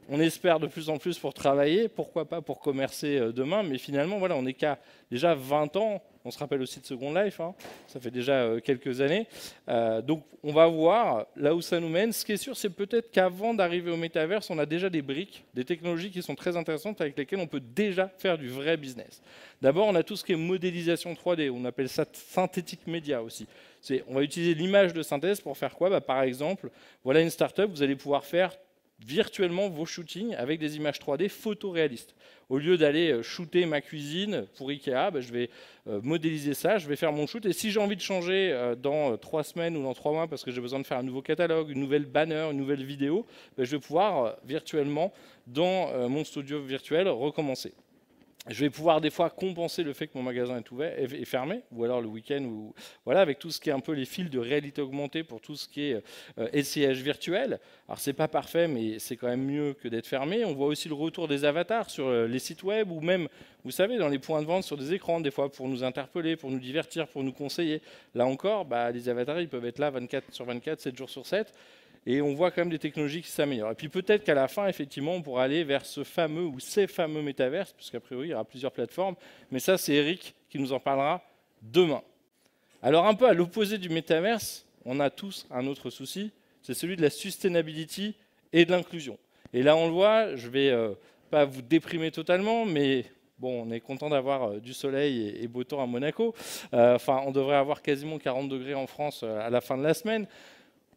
On espère de plus en plus pour travailler, pourquoi pas pour commercer demain, mais finalement, voilà, on n'est qu'à déjà 20 ans, on se rappelle aussi de Second Life, ça fait déjà quelques années. Donc on va voir là où ça nous mène. Ce qui est sûr, c'est peut-être qu'avant d'arriver au métaverse, on a déjà des briques, des technologies qui sont très intéressantes avec lesquelles on peut déjà faire du vrai business. D'abord, on a tout ce qui est modélisation 3D, on appelle ça synthétique média aussi. On va utiliser l'image de synthèse pour faire quoi? Par exemple, voilà une startup, vous allez pouvoir faire virtuellement vos shootings avec des images 3D photoréalistes. Au lieu d'aller shooter ma cuisine pour Ikea, je vais modéliser ça, je vais faire mon shoot. Et si j'ai envie de changer dans 3 semaines ou dans 3 mois parce que j'ai besoin de faire un nouveau catalogue, une nouvelle banner, une nouvelle vidéo, je vais pouvoir virtuellement, dans mon studio virtuel, recommencer. Je vais pouvoir des fois compenser le fait que mon magasin est ouvert et fermé, ou alors le week-end, ou voilà, avec tout ce qui est un peu les fils de réalité augmentée pour tout ce qui est SIH virtuel. Alors c'est pas parfait, mais c'est quand même mieux que d'être fermé. On voit aussi le retour des avatars sur les sites web, ou même, vous savez, dans les points de vente sur des écrans, des fois pour nous interpeller, pour nous divertir, pour nous conseiller. Là encore, les avatars, ils peuvent être là 24 sur 24, 7 jours sur 7. Et on voit quand même des technologies qui s'améliorent. Et puis peut-être qu'à la fin, effectivement, on pourra aller vers ce fameux ou ces fameux métaverses, puisqu'à priori, il y aura plusieurs plateformes. Mais ça, c'est Eric qui nous en parlera demain. Alors un peu à l'opposé du métaverse, on a tous un autre souci, c'est celui de la sustainability et de l'inclusion. Et là, on le voit, je ne vais pas vous déprimer totalement, mais bon, on est content d'avoir du soleil et beau temps à Monaco. Enfin, on devrait avoir quasiment 40 degrés en France à la fin de la semaine.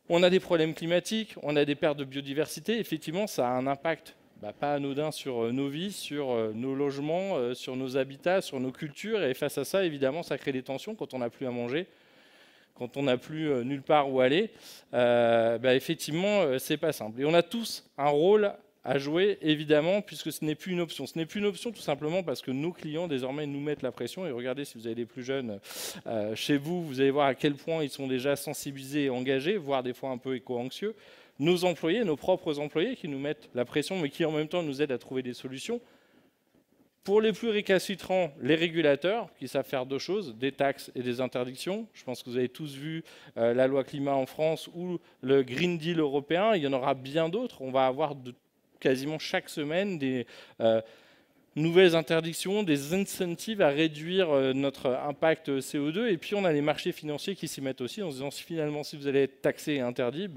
On a des problèmes climatiques, on a des pertes de biodiversité. Effectivement, ça a un impact pas anodin sur nos vies, sur nos logements, sur nos habitats, sur nos cultures. Et face à ça, évidemment, ça crée des tensions quand on n'a plus à manger, quand on n'a plus nulle part où aller. Effectivement, c'est pas simple. Et on a tous un rôle à jouer, évidemment, puisque ce n'est plus une option. Ce n'est plus une option tout simplement parce que nos clients, désormais, nous mettent la pression. Et regardez, si vous avez des plus jeunes chez vous, vous allez voir à quel point ils sont déjà sensibilisés et engagés, voire des fois un peu éco-anxieux. Nos employés, nos propres employés qui nous mettent la pression, mais qui en même temps nous aident à trouver des solutions. Pour les plus récalcitrants, les régulateurs, qui savent faire deux choses, des taxes et des interdictions. Je pense que vous avez tous vu la loi climat en France ou le Green Deal européen. Il y en aura bien d'autres. On va avoir quasiment chaque semaine des nouvelles interdictions, des incentives à réduire notre impact CO2. Et puis on a les marchés financiers qui s'y mettent aussi en se disant finalement si vous allez être taxé et interdit,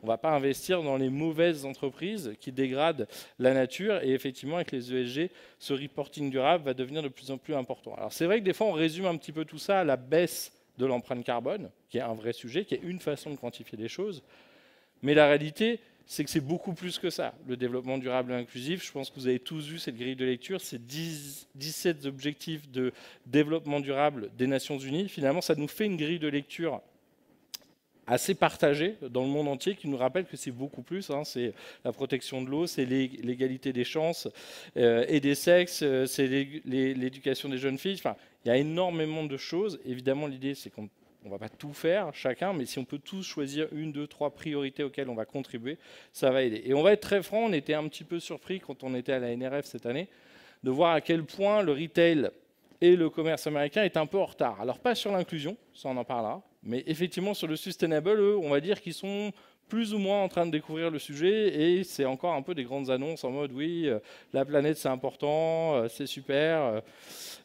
on ne va pas investir dans les mauvaises entreprises qui dégradent la nature. Et effectivement, avec les ESG, ce reporting durable va devenir de plus en plus important. Alors c'est vrai que des fois, on résume un petit peu tout ça à la baisse de l'empreinte carbone, qui est un vrai sujet, qui est une façon de quantifier les choses. Mais la réalité, c'est que c'est beaucoup plus que ça, le développement durable et inclusif. Je pense que vous avez tous vu cette grille de lecture, c'est 17 objectifs de développement durable des Nations Unies. Finalement, ça nous fait une grille de lecture assez partagée dans le monde entier, qui nous rappelle que c'est beaucoup plus. C'est la protection de l'eau, c'est l'égalité des chances et des sexes, c'est l'éducation des jeunes filles. Enfin, il y a énormément de choses. Évidemment, l'idée, c'est qu'on ne va pas tout faire chacun, mais si on peut tous choisir une, deux, trois priorités auxquelles on va contribuer, ça va aider. Et on va être très franc, on était un petit peu surpris quand on était à la NRF cette année, de voir à quel point le retail et le commerce américain est un peu en retard. Alors pas sur l'inclusion, ça on en parlera, mais effectivement sur le sustainable, eux, on va dire qu'ils sont plus ou moins en train de découvrir le sujet et c'est encore un peu des grandes annonces en mode oui, la planète c'est important, c'est super.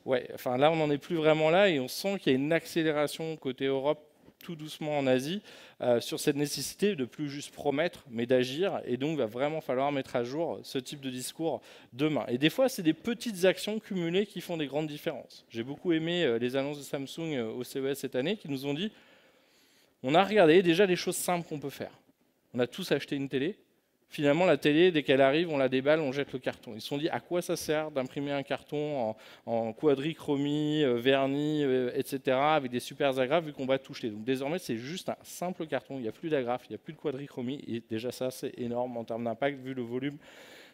Ouais, enfin là on n'en est plus vraiment là et on sent qu'il y a une accélération côté Europe tout doucement en Asie sur cette nécessité de plus juste promettre mais d'agir et donc il va vraiment falloir mettre à jour ce type de discours demain. Et des fois c'est des petites actions cumulées qui font des grandes différences. J'ai beaucoup aimé les annonces de Samsung au CES cette année qui nous ont dit on a regardé déjà les choses simples qu'on peut faire. On a tous acheté une télé. Finalement, la télé, dès qu'elle arrive, on la déballe, on jette le carton. Ils se sont dit à quoi ça sert d'imprimer un carton en quadrichromie, vernis, etc., avec des super agrafes, vu qu'on va tout jeter. Donc désormais, c'est juste un simple carton. Il n'y a plus d'agrafes, il n'y a plus de quadrichromie. Et déjà, ça, c'est énorme en termes d'impact, vu le volume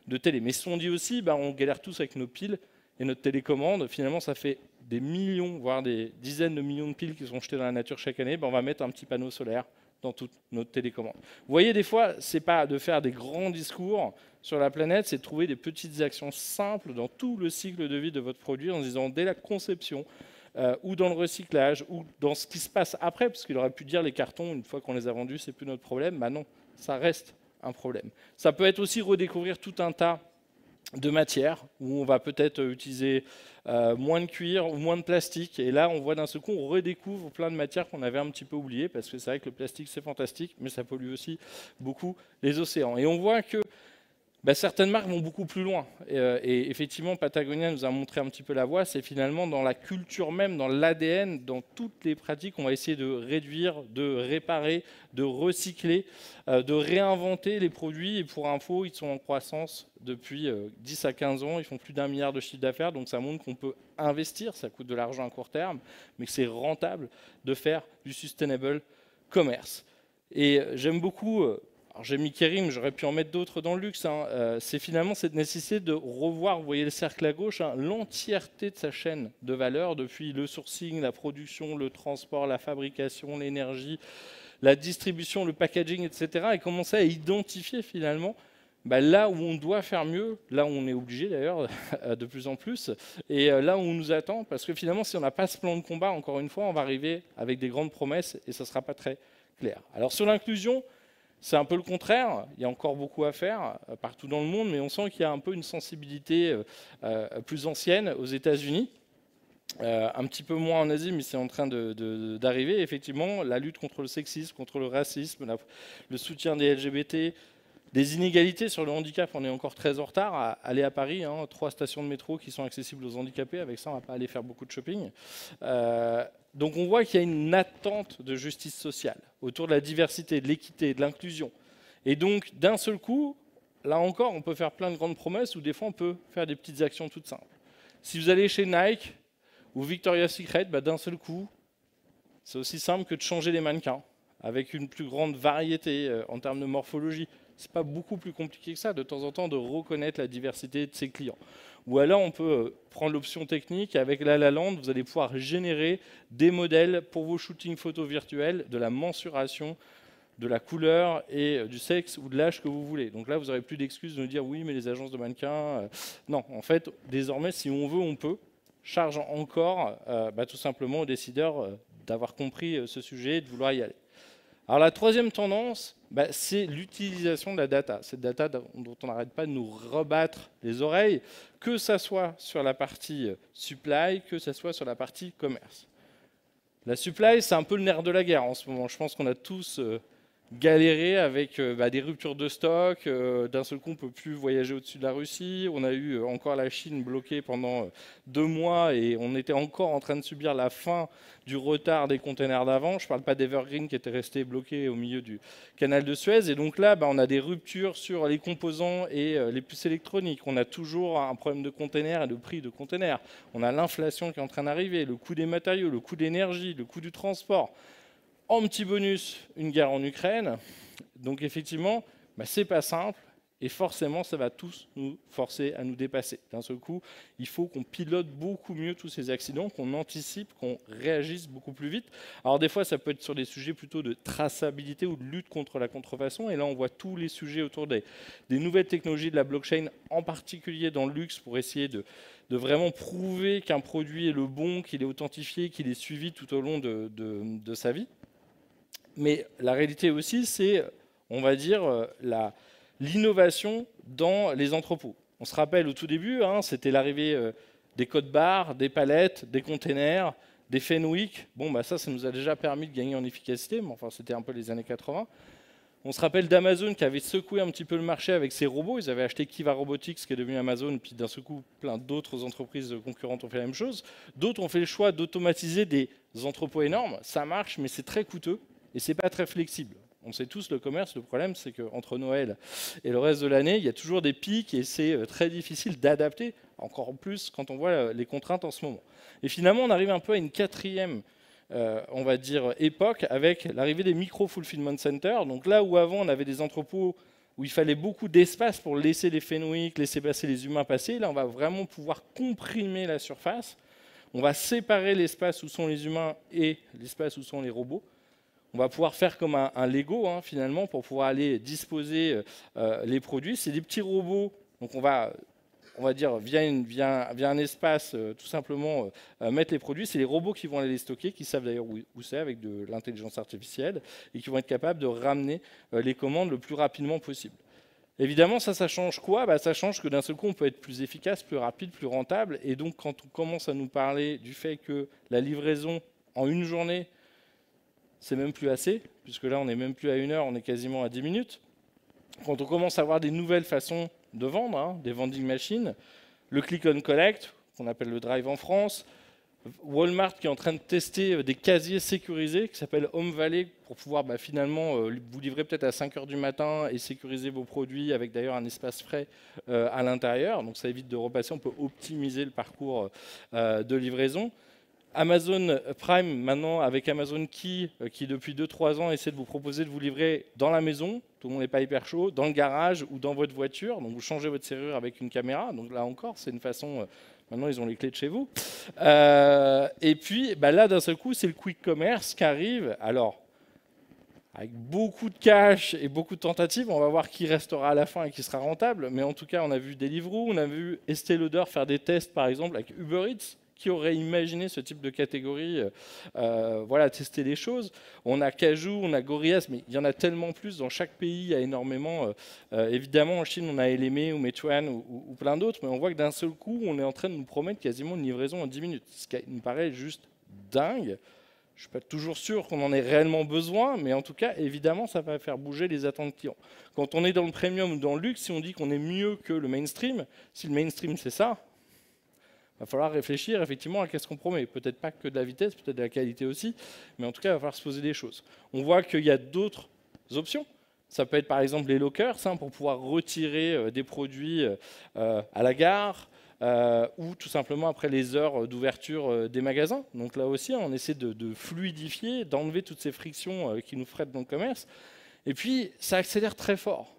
de télé. Mais ils se sont dit aussi, on galère tous avec nos piles et notre télécommande. Finalement, ça fait des millions, voire des dizaines de millions de piles qui sont jetées dans la nature chaque année. On va mettre un petit panneau solaire dans toute notre télécommande. Vous voyez, des fois, ce n'est pas de faire des grands discours sur la planète, c'est de trouver des petites actions simples dans tout le cycle de vie de votre produit en disant dès la conception ou dans le recyclage ou dans ce qui se passe après, parce qu'il aurait pu dire les cartons, une fois qu'on les a vendus, c'est plus notre problème. Non, ça reste un problème. Ça peut être aussi redécouvrir tout un tas de matières où on va peut-être utiliser moins de cuir ou moins de plastique. Et là, on voit d'un seul coup, on redécouvre plein de matières qu'on avait un petit peu oubliées parce que c'est vrai que le plastique, c'est fantastique, mais ça pollue aussi beaucoup les océans. Et on voit que certaines marques vont beaucoup plus loin. Et effectivement, Patagonia nous a montré un petit peu la voie. C'est finalement dans la culture même, dans l'ADN, dans toutes les pratiques, on va essayer de réduire, de réparer, de recycler, de réinventer les produits. Et pour info, ils sont en croissance depuis 10 à 15 ans. Ils font plus d'1 milliard de chiffre d'affaires. Donc ça montre qu'on peut investir. Ça coûte de l'argent à court terme, mais que c'est rentable de faire du sustainable commerce. Et j'aime beaucoup... Alors j'ai mis Kerim, j'aurais pu en mettre d'autres dans le luxe. C'est finalement cette nécessité de revoir, vous voyez le cercle à gauche, l'entièreté de sa chaîne de valeur, depuis le sourcing, la production, le transport, la fabrication, l'énergie, la distribution, le packaging, etc. Et commencer à identifier finalement là où on doit faire mieux, là où on est obligé d'ailleurs de plus en plus, et là où on nous attend. Parce que finalement, si on n'a pas ce plan de combat, encore une fois, on va arriver avec des grandes promesses et ça ne sera pas très clair. Alors sur l'inclusion, c'est un peu le contraire, il y a encore beaucoup à faire partout dans le monde, mais on sent qu'il y a un peu une sensibilité plus ancienne aux États-Unis, un petit peu moins en Asie, mais c'est en train d'arriver. Effectivement, la lutte contre le sexisme, contre le racisme, le soutien des LGBT, Des inégalités sur le handicap, on est encore très en retard. Allez à Paris, 3 stations de métro qui sont accessibles aux handicapés. Avec ça, on ne va pas aller faire beaucoup de shopping. Donc on voit qu'il y a une attente de justice sociale autour de la diversité, de l'équité, de l'inclusion. Et donc, d'un seul coup, là encore, on peut faire plein de grandes promesses ou des fois, on peut faire des petites actions toutes simples. Si vous allez chez Nike ou Victoria's Secret, d'un seul coup, c'est aussi simple que de changer les mannequins avec une plus grande variété en termes de morphologie. Ce n'est pas beaucoup plus compliqué que ça, de temps en temps, de reconnaître la diversité de ses clients. Ou alors, on peut prendre l'option technique. Avec La La Land, vous allez pouvoir générer des modèles pour vos shootings photos virtuels, de la mensuration, de la couleur et du sexe ou de l'âge que vous voulez. Donc là, vous n'aurez plus d'excuses de nous dire « oui, mais les agences de mannequins… Non, en fait, désormais, si on veut, on peut. Charge encore tout simplement aux décideurs d'avoir compris ce sujet et de vouloir y aller. Alors la troisième tendance, c'est l'utilisation de la data. Cette data dont on n'arrête pas de nous rebattre les oreilles, que ce soit sur la partie supply, que ce soit sur la partie commerce. La supply, c'est un peu le nerf de la guerre en ce moment. Je pense qu'on a tous galéré avec des ruptures de stock. D'un seul coup, on ne peut plus voyager au-dessus de la Russie. On a eu encore la Chine bloquée pendant 2 mois et on était encore en train de subir la fin du retard des containers d'avant. Je ne parle pas d'Evergreen qui était resté bloqué au milieu du canal de Suez. Et donc là, on a des ruptures sur les composants et les puces électroniques. On a toujours un problème de containers et de prix de containers. On a l'inflation qui est en train d'arriver, le coût des matériaux, le coût d'énergie, le coût du transport. En petit bonus, une guerre en Ukraine. Donc effectivement, c'est pas simple et forcément, ça va tous nous forcer à nous dépasser. D'un seul coup, il faut qu'on pilote beaucoup mieux tous ces accidents, qu'on anticipe, qu'on réagisse beaucoup plus vite. Alors des fois, ça peut être sur des sujets plutôt de traçabilité ou de lutte contre la contrefaçon. Et là, on voit tous les sujets autour des nouvelles technologies de la blockchain, en particulier dans le luxe, pour essayer de vraiment prouver qu'un produit est le bon, qu'il est authentifié, qu'il est suivi tout au long de sa vie. Mais la réalité aussi, c'est, on va dire, l'innovation dans les entrepôts. On se rappelle au tout début, c'était l'arrivée des codes barres, des palettes, des containers, des Fenwick. Ça nous a déjà permis de gagner en efficacité, mais enfin, c'était un peu les années 80. On se rappelle d'Amazon qui avait secoué un petit peu le marché avec ses robots. Ils avaient acheté Kiva Robotics, qui est devenu Amazon, puis d'un seul coup, plein d'autres entreprises concurrentes ont fait la même chose. D'autres ont fait le choix d'automatiser des entrepôts énormes. Ça marche, mais c'est très coûteux. Et ce n'est pas très flexible. On sait tous, le commerce, le problème, c'est qu'entre Noël et le reste de l'année, il y a toujours des pics et c'est très difficile d'adapter, encore plus quand on voit les contraintes en ce moment. Et finalement, on arrive un peu à une quatrième, on va dire, époque avec l'arrivée des micro-fulfillment centers. Donc là où avant, on avait des entrepôts où il fallait beaucoup d'espace pour laisser les Fenwick, laisser passer les humains passer, là, on va vraiment pouvoir comprimer la surface. On va séparer l'espace où sont les humains et l'espace où sont les robots. On va pouvoir faire comme un Lego, finalement, pour pouvoir aller disposer les produits. C'est des petits robots, donc on va dire, via un espace, tout simplement, mettre les produits. C'est les robots qui vont aller les stocker, qui savent d'ailleurs où c'est, avec de l'intelligence artificielle, et qui vont être capables de ramener les commandes le plus rapidement possible. Évidemment, ça change quoi ? Ça change que d'un seul coup, on peut être plus efficace, plus rapide, plus rentable. Et donc, quand on commence à nous parler du fait que la livraison, en une journée, c'est même plus assez, puisque là, on n'est même plus à 1 heure, on est quasiment à 10 minutes. Quand on commence à avoir des nouvelles façons de vendre, des vending machines, le click and collect, qu'on appelle le drive en France, Walmart qui est en train de tester des casiers sécurisés, qui s'appelle Home Valley, pour pouvoir finalement vous livrer peut-être à 5 heures du matin et sécuriser vos produits, avec d'ailleurs un espace frais à l'intérieur. Donc ça évite de repasser, on peut optimiser le parcours de livraison. Amazon Prime, maintenant, avec Amazon Key, qui depuis 2-3 ans essaie de vous proposer de vous livrer dans la maison, tout le monde n'est pas hyper chaud, dans le garage ou dans votre voiture. Donc vous changez votre serrure avec une caméra. Donc là encore, c'est une façon... maintenant, ils ont les clés de chez vous. Et puis, là, d'un seul coup, c'est le quick commerce qui arrive. Alors, avec beaucoup de cash et beaucoup de tentatives, on va voir qui restera à la fin et qui sera rentable. Mais en tout cas, on a vu Deliveroo, on a vu Estée Lauder faire des tests, par exemple, avec Uber Eats. Qui aurait imaginé ce type de catégorie, tester les choses. On a Cajoo, on a Gorillaz, mais il y en a tellement plus. Dans chaque pays, il y a énormément. Évidemment, en Chine, on a Ele.me ou Meituan ou plein d'autres, mais on voit que d'un seul coup, on est en train de nous promettre quasiment une livraison en 10 minutes, ce qui nous paraît juste dingue. Je ne suis pas toujours sûr qu'on en ait réellement besoin, mais en tout cas, évidemment, ça va faire bouger les attentes clients. Quand on est dans le premium ou dans le luxe, si on dit qu'on est mieux que le mainstream, si le mainstream c'est ça, il va falloir réfléchir effectivement à qu'est-ce qu'on promet. Peut-être pas que de la vitesse, peut-être de la qualité aussi, mais en tout cas, il va falloir se poser des choses. On voit qu'il y a d'autres options. Ça peut être par exemple les lockers, pour pouvoir retirer des produits à la gare, ou tout simplement après les heures d'ouverture des magasins. Donc là aussi, on essaie de fluidifier, d'enlever toutes ces frictions qui nous freinent dans le commerce. Et puis, ça accélère très fort.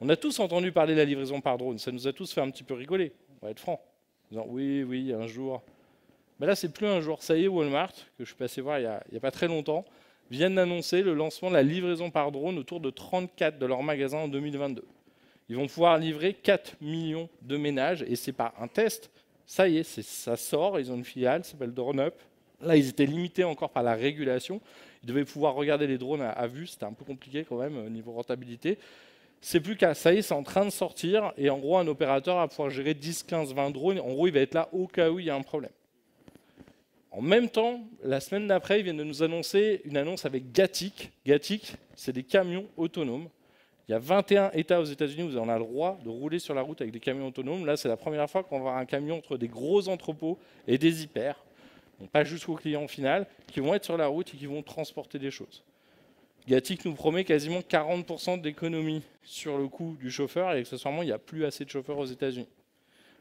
On a tous entendu parler de la livraison par drone. Ça nous a tous fait un petit peu rigoler. On va être franc. En disant, oui, un jour. Mais là, c'est plus un jour. Ça y est, Walmart, que je suis passé voir il n'y a pas très longtemps, viennent d'annoncer le lancement de la livraison par drone autour de 34 de leurs magasins en 2022. Ils vont pouvoir livrer 4 millions de ménages, et ce n'est pas un test. Ça y est, ça sort, ils ont une filiale, ça s'appelle DroneUp. Là, ils étaient limités encore par la régulation. Ils devaient pouvoir regarder les drones à vue, c'était un peu compliqué quand même au niveau rentabilité. C'est plus qu'à ça y est, c'est en train de sortir, et en gros, un opérateur va pouvoir gérer 10, 15, 20 drones. En gros, il va être là au cas où il y a un problème. En même temps, la semaine d'après, ils viennent de nous annoncer une annonce avec Gatik. Gatik, c'est des camions autonomes. Il y a 21 États aux États-Unis où vous en avez le droit de rouler sur la route avec des camions autonomes. Là, c'est la première fois qu'on va avoir un camion entre des gros entrepôts et des hyper, donc pas jusqu'au client final, qui vont être sur la route et qui vont transporter des choses. Gatik nous promet quasiment 40% d'économie sur le coût du chauffeur, et accessoirement, il n'y a plus assez de chauffeurs aux États-Unis.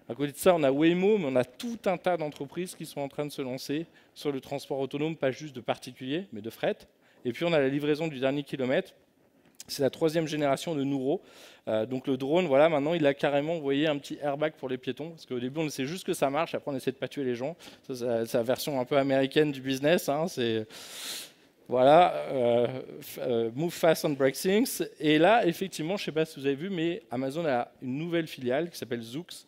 À côté de ça, on a Waymo, mais on a tout un tas d'entreprises qui sont en train de se lancer sur le transport autonome, pas juste de particuliers, mais de fret. Et puis, on a la livraison du dernier kilomètre. C'est la 3e génération de Nuro. Donc le drone, voilà, maintenant, il a carrément, vous voyez, un petit airbag pour les piétons. Parce qu'au début, on essaie juste que ça marche. Après, on essaie de ne pas tuer les gens. Ça, c'est la version un peu américaine du business. C'est... Voilà, move fast and break things. Et là, effectivement, je ne sais pas si vous avez vu, mais Amazon a une nouvelle filiale qui s'appelle Zoox.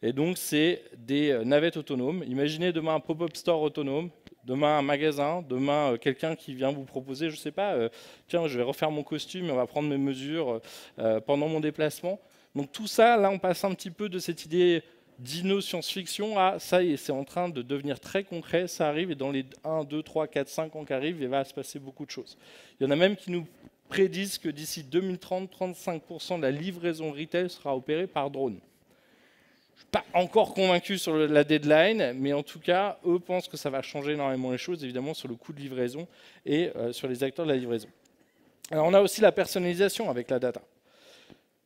Et donc, c'est des navettes autonomes. Imaginez demain un pop-up store autonome, demain un magasin, demain quelqu'un qui vient vous proposer, je ne sais pas, tiens, je vais refaire mon costume, on va prendre mes mesures pendant mon déplacement. Donc tout ça, là, on passe un petit peu de cette idée dino science-fiction à ça y est, c'est en train de devenir très concret, ça arrive, et dans les 1, 2, 3, 4, 5 ans qui arrivent, il va se passer beaucoup de choses. Il y en a même qui nous prédisent que d'ici 2030, 35% de la livraison retail sera opérée par drone. Je ne suis pas encore convaincu sur la deadline, mais en tout cas, eux pensent que ça va changer énormément les choses, évidemment, sur le coût de livraison et sur les acteurs de la livraison. Alors, on a aussi la personnalisation avec la data.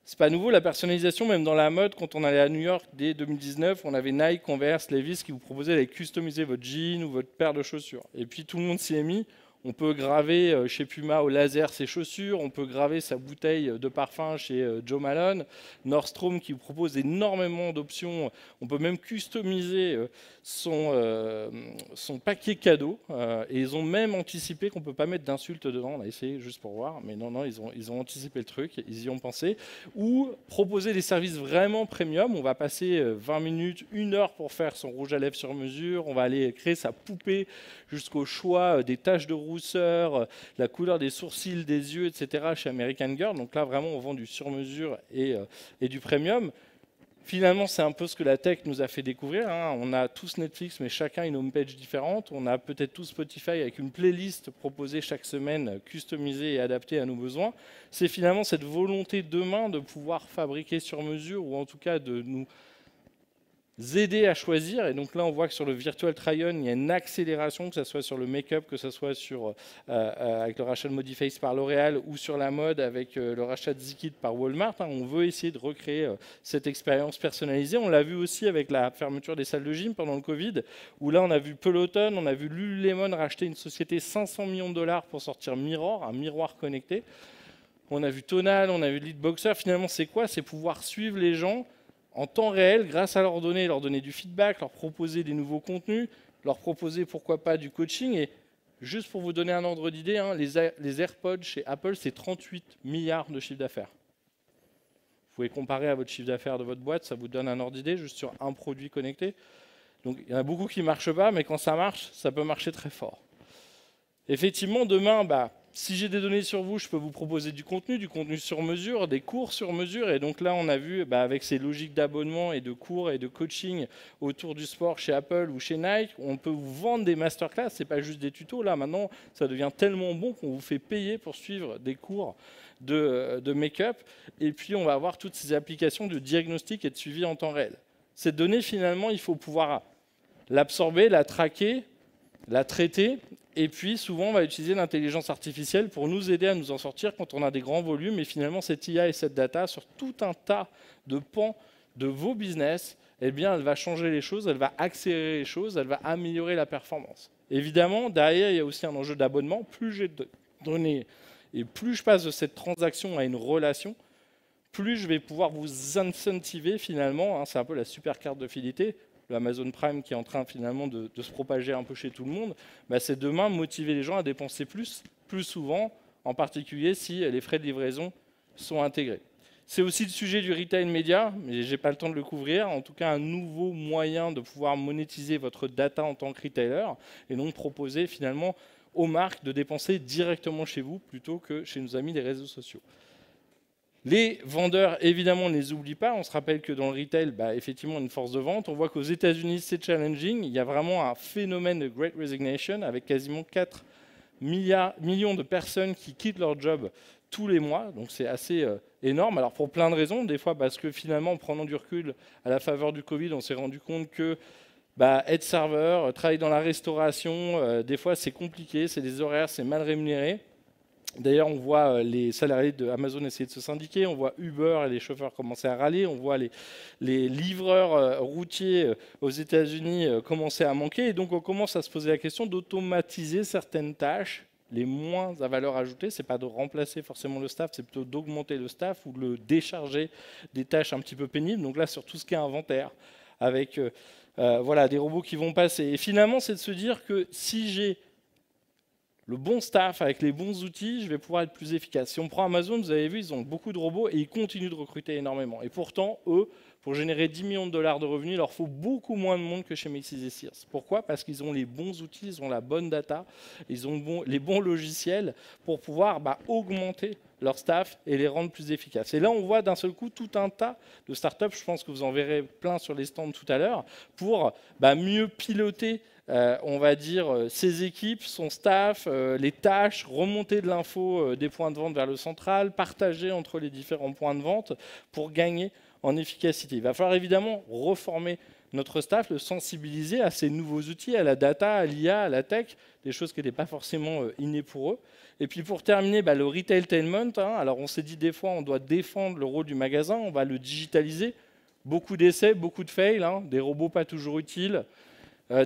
C'est pas nouveau, la personnalisation, même dans la mode. Quand on allait à New York dès 2019, on avait Nike, Converse, Levi's qui vous proposaient d'aller customiser votre jean ou votre paire de chaussures. Et puis, tout le monde s'y est mis. On peut graver chez Puma au laser ses chaussures, on peut graver sa bouteille de parfum chez Joe Malone, Nordstrom qui vous propose énormément d'options, on peut même customiser son paquet cadeau, et ils ont même anticipé qu'on ne peut pas mettre d'insultes dedans, on a essayé juste pour voir, mais non, ils ont anticipé le truc, ils y ont pensé, ou proposer des services vraiment premium, on va passer 20 minutes, 1 heure pour faire son rouge à lèvres sur mesure, on va aller créer sa poupée jusqu'au choix des taches de rousseur, la couleur des sourcils, des yeux, etc. chez American Girl. Donc là, vraiment, on vend du sur-mesure et du premium. Finalement, c'est un peu ce que la tech nous a fait découvrir. On a tous Netflix, mais chacun une homepage différente. On a peut-être tous Spotify avec une playlist proposée chaque semaine, customisée et adaptée à nos besoins. C'est finalement cette volonté demain de pouvoir fabriquer sur mesure, ou en tout cas de nous aider à choisir. Et donc là, on voit que sur le Virtual Try-On, il y a une accélération, que ce soit sur le make-up, que ce soit sur, avec le rachat de Modiface par L'Oréal, ou sur la mode avec le rachat de Zikit par Walmart. On veut essayer de recréer cette expérience personnalisée. On l'a vu aussi avec la fermeture des salles de gym pendant le Covid, où là, on a vu Peloton, on a vu Lululemon racheter une société 500 millions de dollars pour sortir Mirror, un miroir connecté. On a vu Tonal, on a vu Leadboxer. Finalement, c'est quoi? C'est pouvoir suivre les gens en temps réel, grâce à leurs données, leur donner du feedback, leur proposer des nouveaux contenus, leur proposer pourquoi pas du coaching. Et juste pour vous donner un ordre d'idée, les AirPods chez Apple, c'est 38 milliards de chiffre d'affaires. Vous pouvez comparer à votre chiffre d'affaires de votre boîte, ça vous donne un ordre d'idée juste sur un produit connecté. Donc il y en a beaucoup qui ne marchent pas, mais quand ça marche, ça peut marcher très fort. Effectivement, demain, si j'ai des données sur vous, je peux vous proposer du contenu sur mesure, des cours sur mesure. Et donc là, on a vu, avec ces logiques d'abonnement et de cours et de coaching autour du sport chez Apple ou chez Nike, on peut vous vendre des masterclass. Ce n'est pas juste des tutos. Là, maintenant, ça devient tellement bon qu'on vous fait payer pour suivre des cours de make-up. Et puis, on va avoir toutes ces applications de diagnostic et de suivi en temps réel. Cette donnée, finalement, il faut pouvoir l'absorber, la traquer, la traiter. Et puis, souvent, on va utiliser l'intelligence artificielle pour nous aider à nous en sortir quand on a des grands volumes. Et finalement, cette IA et cette data, sur tout un tas de pans de vos business, eh bien, elle va changer les choses, elle va accélérer les choses, elle va améliorer la performance. Évidemment, derrière, il y a aussi un enjeu d'abonnement. Plus j'ai de données et plus je passe de cette transaction à une relation, plus je vais pouvoir vous incentiver finalement. C'est un peu la super carte de fidélité. L'Amazon Prime qui est en train finalement de se propager un peu chez tout le monde, c'est demain motiver les gens à dépenser plus souvent, en particulier si les frais de livraison sont intégrés. C'est aussi le sujet du retail média, mais je n'ai pas le temps de le couvrir. En tout cas, un nouveau moyen de pouvoir monétiser votre data en tant que retailer et donc proposer finalement aux marques de dépenser directement chez vous plutôt que chez nos amis des réseaux sociaux. Les vendeurs, évidemment, on ne les oublie pas. On se rappelle que dans le retail, effectivement, une force de vente. On voit qu'aux États-Unis, c'est challenging. Il y a vraiment un phénomène de Great Resignation avec quasiment 4 millions de personnes qui quittent leur job tous les mois. Donc c'est assez énorme. Alors pour plein de raisons. Des fois parce que finalement, en prenant du recul à la faveur du Covid, on s'est rendu compte que être serveur, travailler dans la restauration, des fois c'est compliqué, c'est des horaires, c'est mal rémunéré. D'ailleurs, on voit les salariés d'Amazon essayer de se syndiquer, on voit Uber et les chauffeurs commencer à râler, on voit les livreurs routiers aux États-Unis commencer à manquer. Et donc, on commence à se poser la question d'automatiser certaines tâches, les moins à valeur ajoutée. Ce n'est pas de remplacer forcément le staff, c'est plutôt d'augmenter le staff ou de le décharger des tâches un petit peu pénibles. Donc là, sur tout ce qui est inventaire, avec des robots qui vont passer. Et finalement, c'est de se dire que si j'ai le bon staff avec les bons outils, je vais pouvoir être plus efficace. Si on prend Amazon, vous avez vu, ils ont beaucoup de robots et ils continuent de recruter énormément. Et pourtant, eux, pour générer 10 millions de dollars de revenus, il leur faut beaucoup moins de monde que chez Macy's et Sears. Pourquoi ? Parce qu'ils ont les bons outils, ils ont la bonne data, ils ont les bons logiciels pour pouvoir augmenter leur staff et les rendre plus efficaces. Et là, on voit d'un seul coup tout un tas de startups, je pense que vous en verrez plein sur les stands tout à l'heure, pour mieux piloter on va dire, ses équipes, son staff, les tâches, remonter de l'info des points de vente vers le central, partager entre les différents points de vente pour gagner en efficacité. Il va falloir évidemment reformer notre staff, le sensibiliser à ces nouveaux outils, à la data, à l'IA, à la tech, des choses qui n'étaient pas forcément innées pour eux. Et puis pour terminer, le retailtainment. Alors on s'est dit des fois on doit défendre le rôle du magasin, on va le digitaliser. Beaucoup d'essais, beaucoup de fails, des robots pas toujours utiles.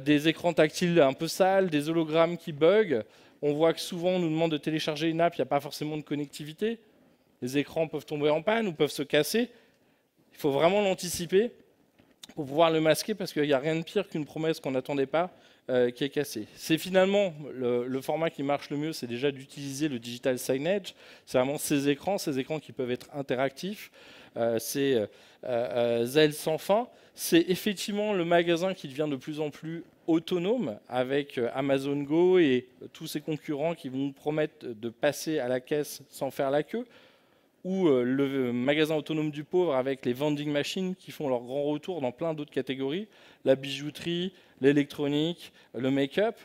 Des écrans tactiles un peu sales, des hologrammes qui bug. On voit que souvent, on nous demande de télécharger une app, il n'y a pas forcément de connectivité. Les écrans peuvent tomber en panne ou peuvent se casser. Il faut vraiment l'anticiper pour pouvoir le masquer parce qu'il n'y a rien de pire qu'une promesse qu'on n'attendait pas qui est cassée. C'est finalement le format qui marche le mieux, c'est déjà d'utiliser le digital signage. C'est vraiment ces écrans qui peuvent être interactifs. C'est zèle sans fin. C'est effectivement le magasin qui devient de plus en plus autonome avec Amazon Go et tous ses concurrents qui vont nous promettre de passer à la caisse sans faire la queue, ou le magasin autonome du pauvre avec les vending machines qui font leur grand retour dans plein d'autres catégories, la bijouterie, l'électronique, le make-up.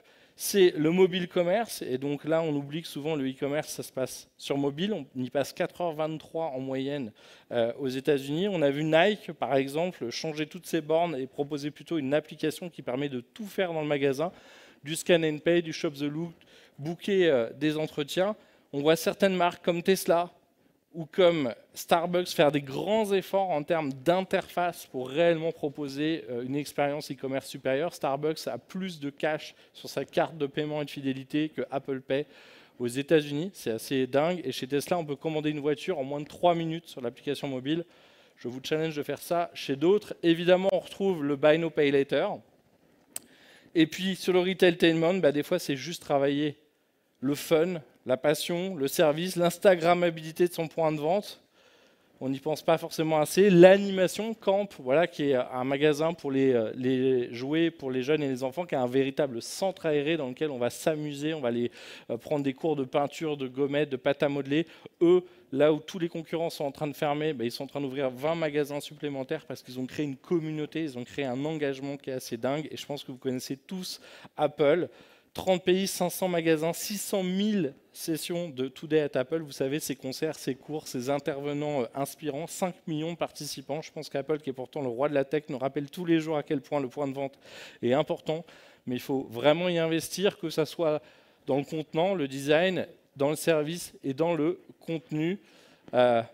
C'est le mobile commerce, et donc là on oublie que souvent le e-commerce ça se passe sur mobile, on y passe 4h23 en moyenne aux États-Unis. On a vu Nike par exemple changer toutes ses bornes et proposer plutôt une application qui permet de tout faire dans le magasin, du scan and pay, du shop the look, booker des entretiens. On voit certaines marques comme Tesla ou comme Starbucks faire des grands efforts en termes d'interface pour réellement proposer une expérience e-commerce supérieure. Starbucks a plus de cash sur sa carte de paiement et de fidélité que Apple Pay aux États-Unis. C'est assez dingue. Et chez Tesla, on peut commander une voiture en moins de 3 minutes sur l'application mobile. Je vous challenge de faire ça chez d'autres. Évidemment, on retrouve le Buy Now Pay Later. Et puis, sur le retailtainment, des fois, c'est juste travailler le fun, la passion, le service, l'instagrammabilité de son point de vente. on n'y pense pas forcément assez. L'animation Camp, voilà, qui est un magasin pour les jouets, pour les jeunes et les enfants, qui est un véritable centre aéré dans lequel on va s'amuser, on va aller prendre des cours de peinture, de gommettes, de pâte à modeler. Eux, là où tous les concurrents sont en train de fermer, ils sont en train d'ouvrir 20 magasins supplémentaires parce qu'ils ont créé une communauté, ils ont créé un engagement qui est assez dingue. Et je pense que vous connaissez tous Apple. 30 pays, 500 magasins, 600 000 sessions de Today at Apple. Vous savez, ces concerts, ces cours, ces intervenants inspirants, 5 millions de participants. Je pense qu'Apple, qui est pourtant le roi de la tech, nous rappelle tous les jours à quel point le point de vente est important. Mais il faut vraiment y investir, que ce soit dans le contenant, le design, dans le service et dans le contenu. Je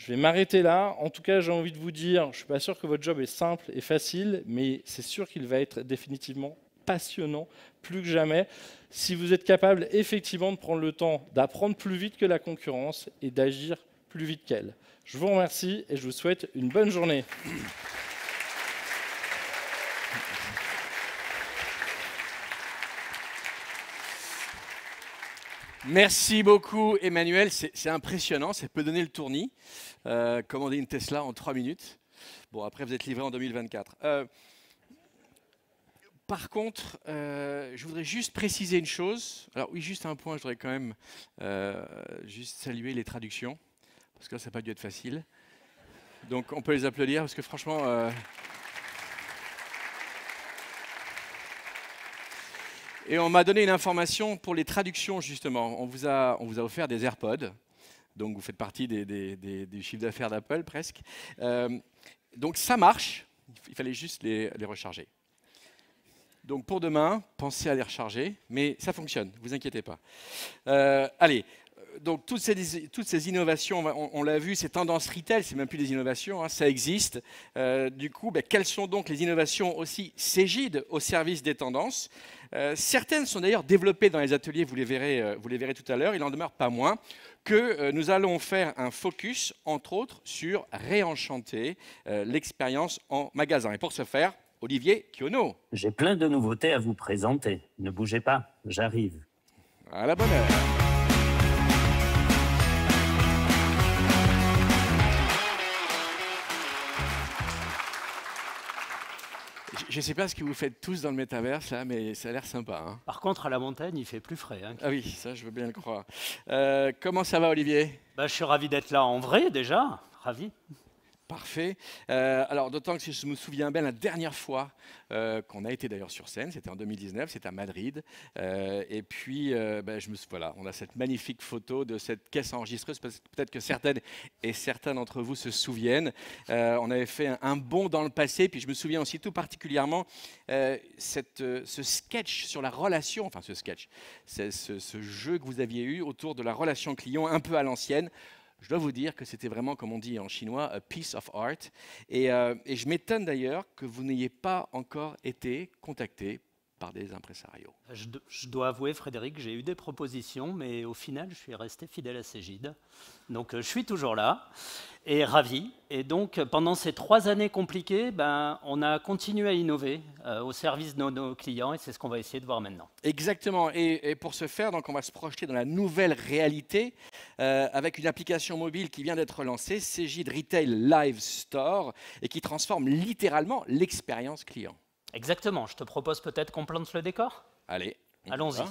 vais m'arrêter là. En tout cas, j'ai envie de vous dire, je ne suis pas sûr que votre job est simple et facile, mais c'est sûr qu'il va être définitivement passionnant, plus que jamais, si vous êtes capable effectivement de prendre le temps d'apprendre plus vite que la concurrence et d'agir plus vite qu'elle. Je vous remercie et je vous souhaite une bonne journée. Merci beaucoup Emmanuel, c'est impressionnant, ça peut donner le tournis. Commander une Tesla en 3 minutes. Bon, après vous êtes livré en 2024. Par contre, je voudrais juste préciser une chose. Alors oui, juste un point, je voudrais quand même juste saluer les traductions, parce que là, ça n'a pas dû être facile. Donc on peut les applaudir, parce que franchement... Et on m'a donné une information pour les traductions, justement. On vous a offert des AirPods, donc vous faites partie des chiffres d'affaires d'Apple, presque. Donc ça marche, il fallait juste les recharger. Donc pour demain, pensez à les recharger, mais ça fonctionne, ne vous inquiétez pas. Allez, donc toutes ces innovations, on l'a vu, ces tendances retail, c'est même plus des innovations, hein, ça existe. Du coup, quelles sont donc les innovations aussi Cegid au service des tendances? Certaines sont d'ailleurs développées dans les ateliers, vous les verrez tout à l'heure. Il n'en demeure pas moins que nous allons faire un focus, entre autres, sur réenchanter l'expérience en magasin. Et pour ce faire, Olivier Kiono. J'ai plein de nouveautés à vous présenter. Ne bougez pas, j'arrive. À la bonne heure. Je ne sais pas ce que vous faites tous dans le métaverse, là, mais ça a l'air sympa. Hein. Par contre, à la montagne, il fait plus frais. Hein. Ah oui, ça, je veux bien le croire. Comment ça va, Olivier? Je suis ravi d'être là en vrai, déjà. Ravi. Parfait. Alors, d'autant que si je me souviens bien, la dernière fois qu'on a été d'ailleurs sur scène, c'était en 2019, c'était à Madrid. Et puis, voilà, on a cette magnifique photo de cette caisse enregistreuse. Peut-être que certaines et certains d'entre vous se souviennent. On avait fait un bond dans le passé. Puis je me souviens aussi tout particulièrement ce sketch sur la relation, enfin ce sketch, ce jeu que vous aviez eu autour de la relation client un peu à l'ancienne. Je dois vous dire que c'était vraiment, comme on dit en chinois, a piece of art. Et je m'étonne d'ailleurs que vous n'ayez pas encore été contacté par des impresarios. Je dois avouer, Frédéric, j'ai eu des propositions, mais au final, je suis resté fidèle à Cegid. Donc, je suis toujours là et ravi. Et donc, pendant ces 3 années compliquées, on a continué à innover au service de nos clients et c'est ce qu'on va essayer de voir maintenant. Exactement. Et pour ce faire, donc, on va se projeter dans la nouvelle réalité avec une application mobile qui vient d'être lancée, Cegid Retail Live Store, et qui transforme littéralement l'expérience client. Exactement. Je te propose peut-être qu'on plante le décor? Allez. Allons-y.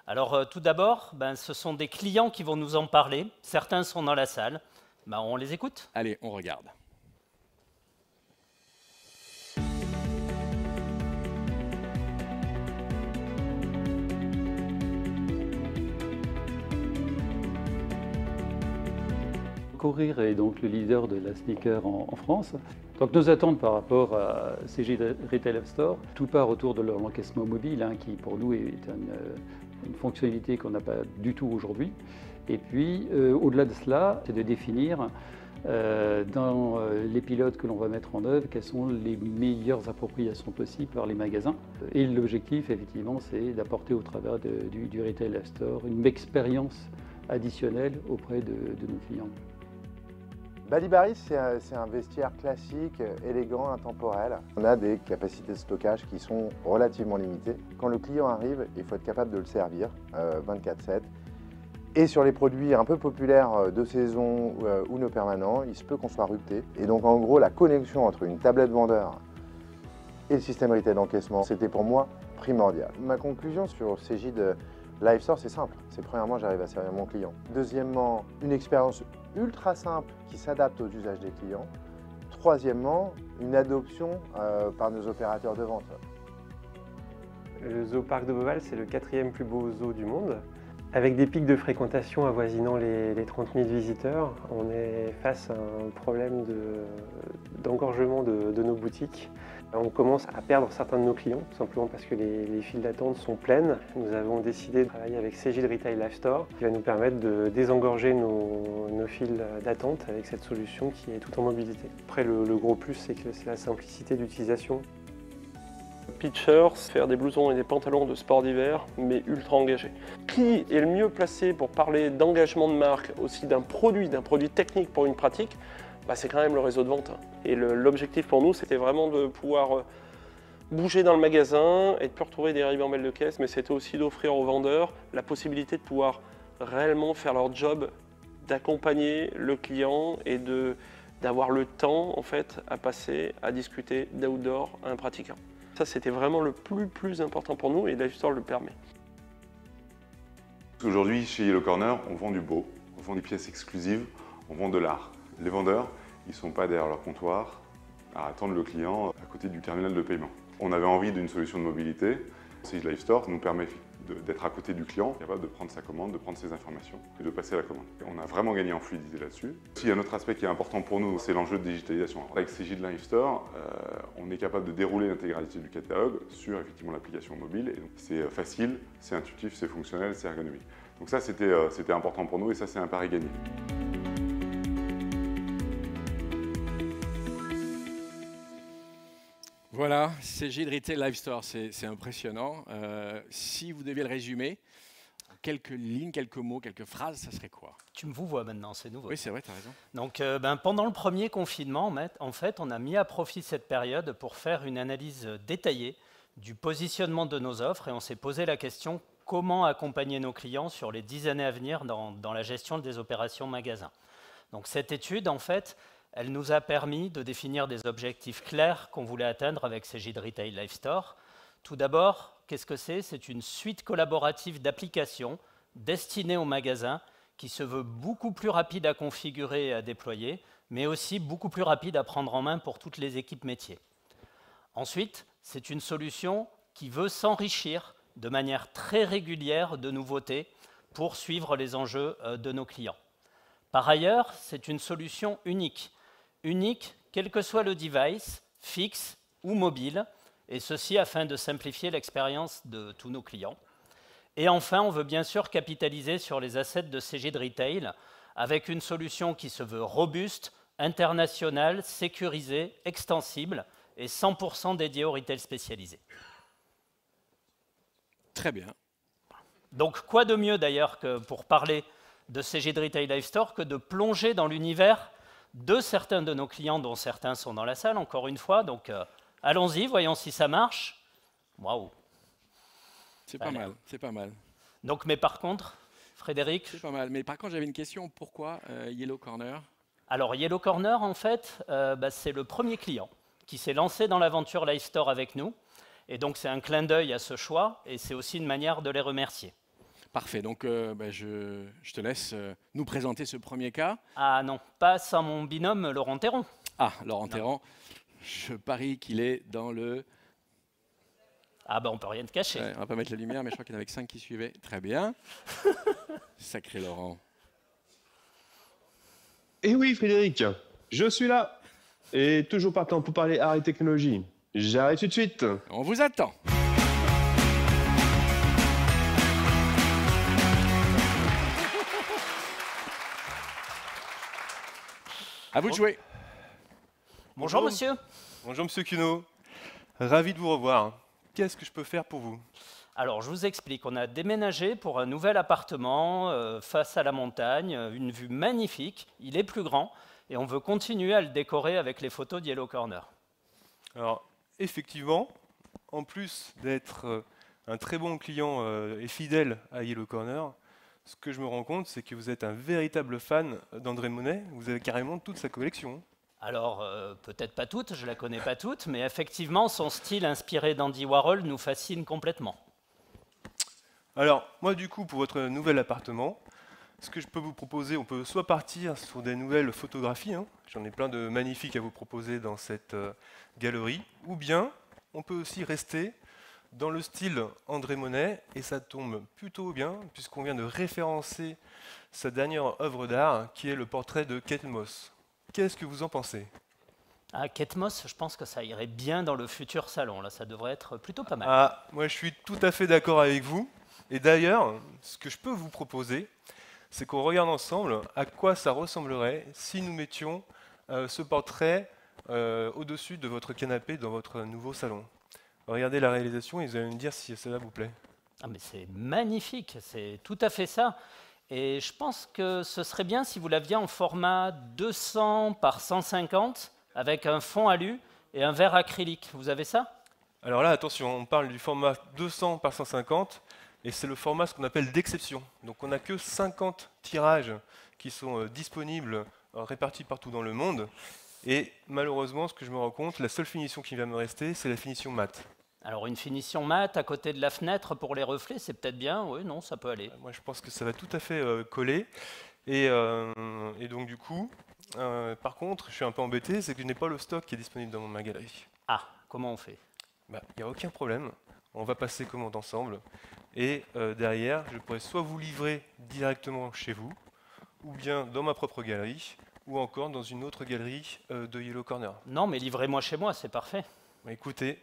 Alors, tout d'abord, ce sont des clients qui vont nous en parler. Certains sont dans la salle. On les écoute? Allez, on regarde. Courir est donc le leader de la sneaker en France. Donc nos attentes par rapport à Cegid Retail Store, tout part autour de l'encaissement mobile, qui pour nous est une fonctionnalité qu'on n'a pas du tout aujourd'hui. Et puis au-delà de cela, c'est de définir dans les pilotes que l'on va mettre en œuvre quelles sont les meilleures appropriations possibles par les magasins. Et l'objectif effectivement c'est d'apporter au travers du Retail Store une expérience additionnelle auprès de nos clients. Bali-Bari, c'est un vestiaire classique, élégant, intemporel. On a des capacités de stockage qui sont relativement limitées. Quand le client arrive, il faut être capable de le servir 24/7 Et sur les produits un peu populaires de saison ou nos permanents, il se peut qu'on soit rupté. Et donc en gros, la connexion entre une tablette vendeur et le système retail d'encaissement, c'était pour moi primordial. Ma conclusion sur Cegid Live Store, c'est simple. C'est premièrement, j'arrive à servir mon client. Deuxièmement, une expérience ultra simple qui s'adapte aux usages des clients. Troisièmement, une adoption par nos opérateurs de vente. Le zoo Parc de Beauval, c'est le 4e plus beau zoo du monde. Avec des pics de fréquentation avoisinant les 30 000 visiteurs, on est face à un problème d'engorgement de nos boutiques. On commence à perdre certains de nos clients, tout simplement parce que les files d'attente sont pleines. Nous avons décidé de travailler avec Cegid Retail Live Store, qui va nous permettre de désengorger nos files d'attente avec cette solution qui est tout en mobilité. Après, le gros plus, c'est que c'est la simplicité d'utilisation. Pitchers, faire des blousons et des pantalons de sport d'hiver, mais ultra engagés. Qui est le mieux placé pour parler d'engagement de marque, aussi d'un produit technique pour une pratique? C'est quand même le réseau de vente. Et l'objectif pour nous, c'était vraiment de pouvoir bouger dans le magasin et de plus retrouver des ribambelles de caisse, mais c'était aussi d'offrir aux vendeurs la possibilité de pouvoir réellement faire leur job, d'accompagner le client et d'avoir le temps en fait, à passer à discuter d'outdoor à un pratiquant. Ça, c'était vraiment le plus important pour nous et Live Store le permet. Aujourd'hui, chez Yellow Corner, on vend du beau, on vend des pièces exclusives, on vend de l'art. Les vendeurs, ils ne sont pas derrière leur comptoir à attendre le client à côté du terminal de paiement. On avait envie d'une solution de mobilité. Cegid Live Store nous permet d'être à côté du client, capable de prendre sa commande, de prendre ses informations et de passer à la commande. On a vraiment gagné en fluidité là-dessus. Il y a un autre aspect qui est important pour nous, c'est l'enjeu de digitalisation. Avec Cegid Live Store, on est capable de dérouler l'intégralité du catalogue sur effectivement l'application mobile. Et donc c'est facile, c'est intuitif, c'est fonctionnel, c'est ergonomique. Donc ça, c'était important pour nous et ça, c'est un pari gagné. Voilà, Cegid Retail Live Store, c'est impressionnant. Si vous deviez le résumer, en quelques lignes, quelques mots, quelques phrases, ça serait quoi? Tu me vous vois maintenant, c'est nouveau. Oui, c'est vrai, tu as raison. Donc, pendant le premier confinement, en fait, on a mis à profit cette période pour faire une analyse détaillée du positionnement de nos offres et on s'est posé la question comment accompagner nos clients sur les 10 années à venir dans la gestion des opérations magasins. Donc, cette étude, en fait, elle nous a permis de définir des objectifs clairs qu'on voulait atteindre avec Cegid Retail Live Store. Tout d'abord, qu'est-ce que c'est? C'est une suite collaborative d'applications destinées aux magasins qui se veut beaucoup plus rapide à configurer et à déployer, mais aussi beaucoup plus rapide à prendre en main pour toutes les équipes métiers. Ensuite, c'est une solution qui veut s'enrichir de manière très régulière de nouveautés pour suivre les enjeux de nos clients. Par ailleurs, c'est une solution unique, quel que soit le device, fixe ou mobile, et ceci afin de simplifier l'expérience de tous nos clients. Et enfin, on veut bien sûr capitaliser sur les assets de Cegid Retail avec une solution qui se veut robuste, internationale, sécurisée, extensible et 100% dédiée au retail spécialisé. Très bien. Donc, quoi de mieux d'ailleurs que pour parler de Cegid Retail Live Store que de plonger dans l'univers de certains de nos clients, dont certains sont dans la salle, encore une fois. Donc, allons-y, voyons si ça marche. Waouh! C'est pas mal, c'est pas mal. Donc, mais par contre, Frédéric... C'est pas mal, mais par contre, j'avais une question. Pourquoi Yellow Corner? Alors, Yellow Corner, en fait, c'est le premier client qui s'est lancé dans l'aventure Live Store avec nous. Et donc, c'est un clin d'œil à ce choix et c'est aussi une manière de les remercier. Parfait, donc je te laisse nous présenter ce premier cas. Ah non, pas sans mon binôme Laurent Théron. Ah, Laurent Théron, je parie qu'il est dans le... Ah ben on peut rien te cacher. Ouais, on va pas mettre la lumière, mais je crois qu'il y en avait que 5 qui suivaient. Très bien. Sacré Laurent. Eh oui Frédéric, je suis là. Et toujours partant pour parler art et technologie. J'arrive tout de suite. On vous attend. À vous de jouer. Bonjour monsieur. Bonjour monsieur Cuno. Ravi de vous revoir. Qu'est-ce que je peux faire pour vous? Alors je vous explique, on a déménagé pour un nouvel appartement face à la montagne, une vue magnifique, il est plus grand et on veut continuer à le décorer avec les photos de Yellow Corner. Alors effectivement, en plus d'être un très bon client et fidèle à Yellow Corner, ce que je me rends compte, c'est que vous êtes un véritable fan d'André Monet. Vous avez carrément toute sa collection. Alors, peut-être pas toutes, je la connais pas toutes, mais effectivement, son style inspiré d'Andy Warhol nous fascine complètement. Alors, moi, du coup, pour votre nouvel appartement, ce que je peux vous proposer, on peut soit partir sur des nouvelles photographies, hein, j'en ai plein de magnifiques à vous proposer dans cette galerie, ou bien on peut aussi rester dans le style André Monet, et ça tombe plutôt bien, puisqu'on vient de référencer sa dernière œuvre d'art, qui est le portrait de Kate Moss. Qu'est-ce que vous en pensez? Ah, Kate Moss, je pense que ça irait bien dans le futur salon, là, ça devrait être plutôt pas mal. Ah, moi je suis tout à fait d'accord avec vous, et d'ailleurs, ce que je peux vous proposer, c'est qu'on regarde ensemble à quoi ça ressemblerait si nous mettions ce portrait au-dessus de votre canapé dans votre nouveau salon. Regardez la réalisation et vous allez me dire si cela vous plaît. Ah mais c'est magnifique, c'est tout à fait ça. Et je pense que ce serait bien si vous l'aviez en format 200 par 150 avec un fond alu et un verre acrylique. Vous avez ça? Alors là, attention, on parle du format 200 par 150 et c'est le format ce qu'on appelle d'exception. Donc on n'a que 50 tirages qui sont disponibles, répartis partout dans le monde. Et malheureusement, ce que je me rends compte, la seule finition qui va me rester, c'est la finition mat. Alors une finition mat à côté de la fenêtre pour les reflets, c'est peut-être bien. Oui, non, ça peut aller. Moi, je pense que ça va tout à fait coller. Et donc du coup, par contre, je suis un peu embêté, c'est que je n'ai pas le stock qui est disponible dans ma galerie. Ah, comment on fait? Il n'y a aucun problème. On va passer commande ensemble. Et derrière, je pourrais soit vous livrer directement chez vous, ou bien dans ma propre galerie, ou encore dans une autre galerie de Yellow Corner. Non, mais livrez-moi chez moi, c'est parfait. Écoutez,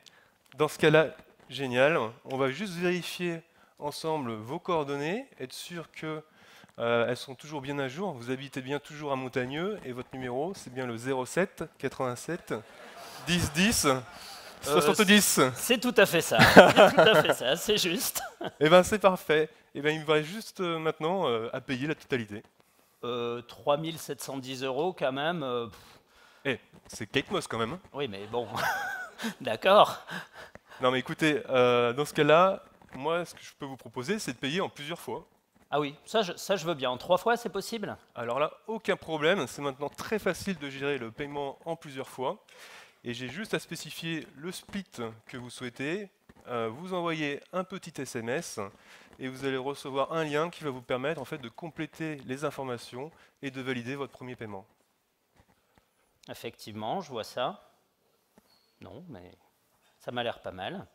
dans ce cas-là, génial. On va juste vérifier ensemble vos coordonnées, être sûr qu'elles sont toujours bien à jour. Vous habitez bien toujours à Montagneux et votre numéro, c'est bien le 07 87 10 10 70. C'est tout à fait ça. C'est tout à fait ça, c'est juste. Eh bien, c'est parfait. Eh bien, il me reste juste maintenant à payer la totalité. 3 710 € quand même. C'est Kate Moss quand même. Hein. Oui, mais bon, d'accord. Non, mais écoutez, dans ce cas-là, moi, ce que je peux vous proposer, c'est de payer en plusieurs fois. Ah oui, ça je veux bien. En 3 fois, c'est possible? Alors là, aucun problème. C'est maintenant très facile de gérer le paiement en plusieurs fois. Et j'ai juste à spécifier le split que vous souhaitez. Vous envoyez un petit SMS et vous allez recevoir un lien qui va vous permettre en fait de compléter les informations et de valider votre premier paiement. Effectivement, je vois ça. Non, mais ça m'a l'air pas mal.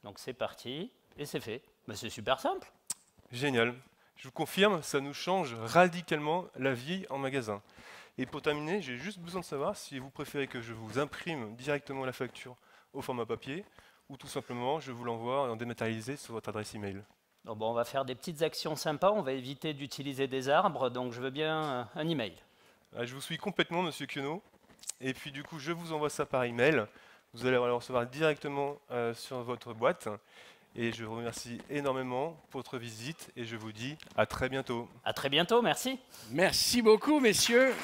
Donc c'est parti et c'est fait. Mais c'est super simple. Génial. Je vous confirme, ça nous change radicalement la vie en magasin. Et pour terminer, j'ai juste besoin de savoir si vous préférez que je vous imprime directement la facture au format papier ou tout simplement je vous l'envoie en dématérialisé sur votre adresse email. Donc bon, on va faire des petites actions sympas, on va éviter d'utiliser des arbres, donc je veux bien un email. Je vous suis complètement, monsieur Queneau. Et puis du coup, je vous envoie ça par email. Vous allez le recevoir directement sur votre boîte. Et je vous remercie énormément pour votre visite et je vous dis à très bientôt. À très bientôt, merci. Merci beaucoup, messieurs.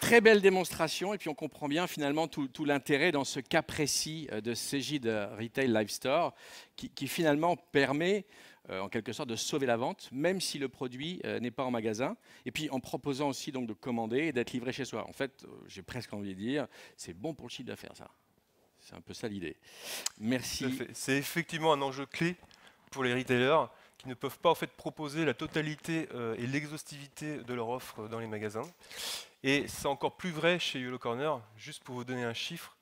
Très belle démonstration et puis on comprend bien finalement tout l'intérêt dans ce cas précis de Cégide Retail Live Store qui finalement permet en quelque sorte de sauver la vente même si le produit n'est pas en magasin et puis en proposant aussi donc de commander et d'être livré chez soi. En fait, j'ai presque envie de dire, c'est bon pour le chiffre d'affaires ça. C'est un peu ça l'idée. Merci. C'est effectivement un enjeu clé pour les retailers qui ne peuvent pas en fait proposer la totalité et l'exhaustivité de leur offre dans les magasins. Et c'est encore plus vrai chez Yellow Corner. Juste pour vous donner un chiffre,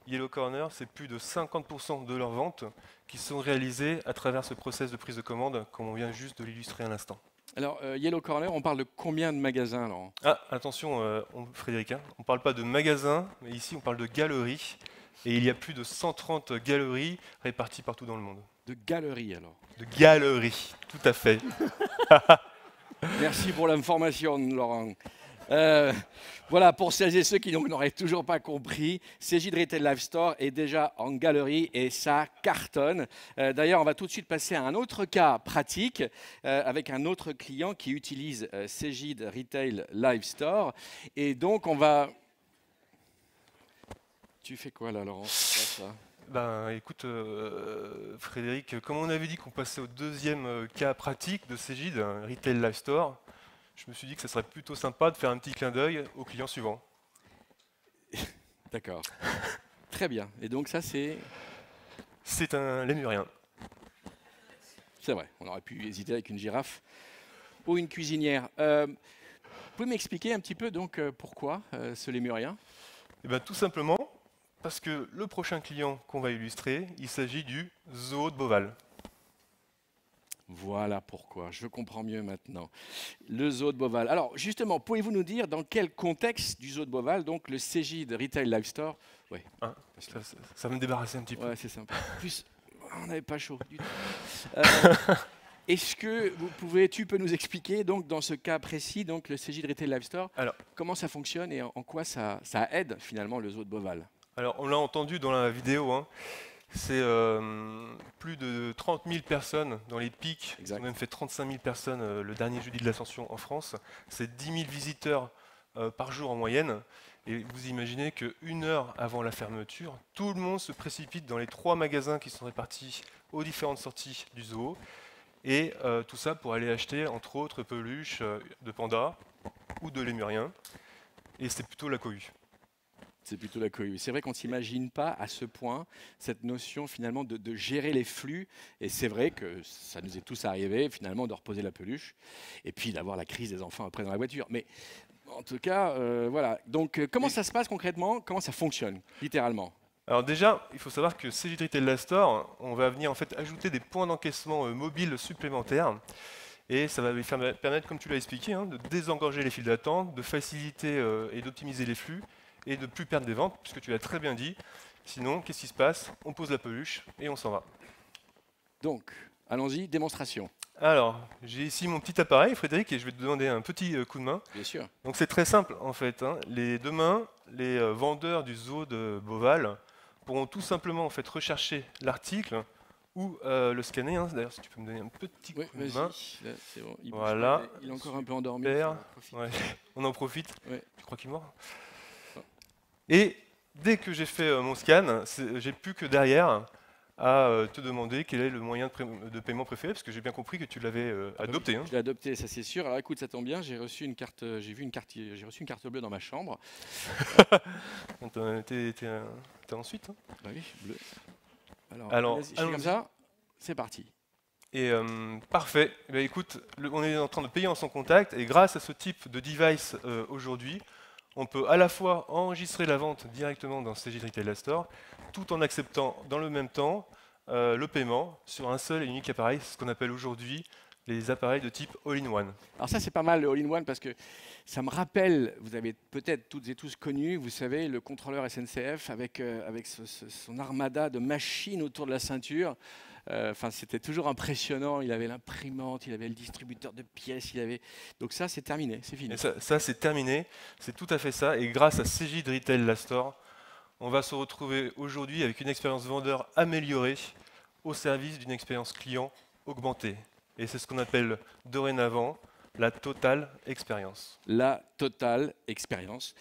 Yellow Corner, c'est plus de 50% de leurs ventes qui sont réalisées à travers ce process de prise de commande, comme on vient juste de l'illustrer à l'instant. Alors, Yellow Corner, on parle de combien de magasins, Laurent? Ah, attention, Frédéric, hein, on ne parle pas de magasins, mais ici on parle de galeries. Et il y a plus de 130 galeries réparties partout dans le monde. De galeries, alors? De galeries, tout à fait. Merci pour l'information, Laurent. Voilà, pour celles et ceux qui n'auraient toujours pas compris, Cégide Retail Live Store est déjà en galerie et ça cartonne. D'ailleurs, on va tout de suite passer à un autre cas pratique avec un autre client qui utilise Cégide Retail Live Store. Et donc, on va Tu fais quoi là, Laurent? C'est quoi, ça? Ben, écoute, Frédéric, comme on avait dit qu'on passait au deuxième cas pratique de Cegid, un Retail Live Store, je me suis dit que ça serait plutôt sympa de faire un petit clin d'œil au client suivant. D'accord. Très bien. Et donc ça, c'est... C'est un lémurien. C'est vrai, on aurait pu hésiter avec une girafe ou une cuisinière. Vous pouvez m'expliquer un petit peu donc pourquoi ce lémurien? Eh ben, tout simplement parce que le prochain client qu'on va illustrer, il s'agit du zoo de Beauval. Voilà pourquoi, je comprends mieux maintenant. Le zoo de Beauval. Alors justement, pouvez-vous nous dire dans quel contexte du zoo de Beauval, donc le Cegid Retail Live Store? Oui. Hein, ça va me débarrasser un petit peu. Ouais, c'est sympa. En plus, on n'avait pas chaud du tout. Est-ce que tu peux nous expliquer donc dans ce cas précis, donc le Cegid Retail Live Store, comment ça fonctionne et en quoi ça aide finalement le zoo de Beauval? Alors on l'a entendu dans la vidéo, hein. C'est plus de 30 000 personnes dans les pics. Ils ont même fait 35 000 personnes le dernier jeudi de l'Ascension en France. C'est 10 000 visiteurs par jour en moyenne. Et vous imaginez qu'une heure avant la fermeture, tout le monde se précipite dans les 3 magasins qui sont répartis aux différentes sorties du zoo. Et tout ça pour aller acheter, entre autres, peluches de pandas ou de lémuriens. Et c'est plutôt la cohue. C'est plutôt la cohue. C'est vrai qu'on ne s'imagine pas à ce point cette notion finalement de gérer les flux. Et c'est vrai que ça nous est tous arrivé finalement de reposer la peluche et puis d'avoir la crise des enfants après dans la voiture. Mais en tout cas, voilà. Donc comment ça se passe concrètement? Comment ça fonctionne littéralement? Alors déjà, il faut savoir que Cegid Retail Live Store, on va venir en fait ajouter des points d'encaissement mobiles supplémentaires. Et ça va permettre, comme tu l'as expliqué, hein, de désengorger les files d'attente, de faciliter et d'optimiser les flux et de ne plus perdre des ventes, puisque tu l'as très bien dit. Sinon, qu'est-ce qui se passe? On pose la peluche et on s'en va. Donc, allons-y, démonstration. Alors, j'ai ici mon petit appareil, Frédéric, et je vais te demander un petit coup de main. Bien sûr. Donc c'est très simple, en fait, hein. Demain, les vendeurs du zoo de Beauval pourront tout simplement en fait, rechercher l'article ou le scanner. Hein. D'ailleurs, si tu peux me donner un petit coup de main. Là, bon. Voilà. Il est encore un peu endormi. Ouais. On en profite. Ouais. Tu crois qu'il est mort? Et dès que j'ai fait mon scan, j'ai plus que derrière à te demander quel est le moyen de paiement préféré, parce que j'ai bien compris que tu l'avais adopté. Hein. Je l'ai adopté, ça c'est sûr. Alors écoute, ça tombe bien, j'ai reçu une carte bleue dans ma chambre. T'es ensuite hein. Bah oui, bleu. Alors je fais comme ça, c'est parti. Et parfait. Eh bien, écoute, on est en train de payer en sans contact, et grâce à ce type de device aujourd'hui, on peut à la fois enregistrer la vente directement dans Cegid Retail Live Store, tout en acceptant dans le même temps le paiement sur un seul et unique appareil, ce qu'on appelle aujourd'hui les appareils de type all-in-one. Alors ça c'est pas mal le all-in-one parce que ça me rappelle, vous avez peut-être toutes et tous connu, vous savez, le contrôleur SNCF avec son armada de machines autour de la ceinture. Enfin, c'était toujours impressionnant. Il avait l'imprimante, il avait le distributeur de pièces, donc ça c'est terminé, c'est fini. Et ça c'est terminé, c'est tout à fait ça. Et grâce à Cegid Retail Live Store, on va se retrouver aujourd'hui avec une expérience vendeur améliorée au service d'une expérience client augmentée. Et c'est ce qu'on appelle dorénavant la Total Experience. La Total Experience.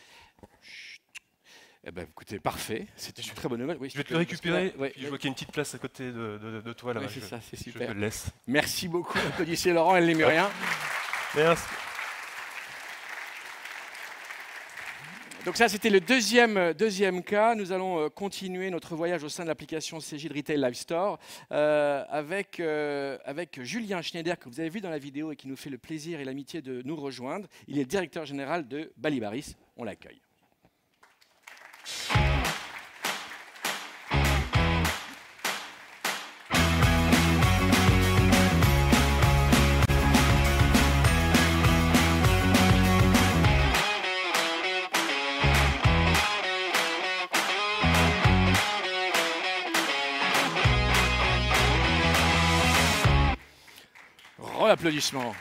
Eh ben, écoutez, parfait. C'est une très bonne nouvelle. Oui, je vais te le récupérer. Je vois qu'il y a une petite place à côté de toi là. Oui, c'est ça, c'est super. Je te le laisse. Merci beaucoup. Applaudissez Laurent et le lémurien. Merci. Donc ça, c'était le deuxième cas. Nous allons continuer notre voyage au sein de l'application Cegid Retail Live Store avec Julien Schneider, que vous avez vu dans la vidéo et qui nous fait le plaisir et l'amitié de nous rejoindre. Il est directeur général de Balibaris. On l'accueille. Applaudissements.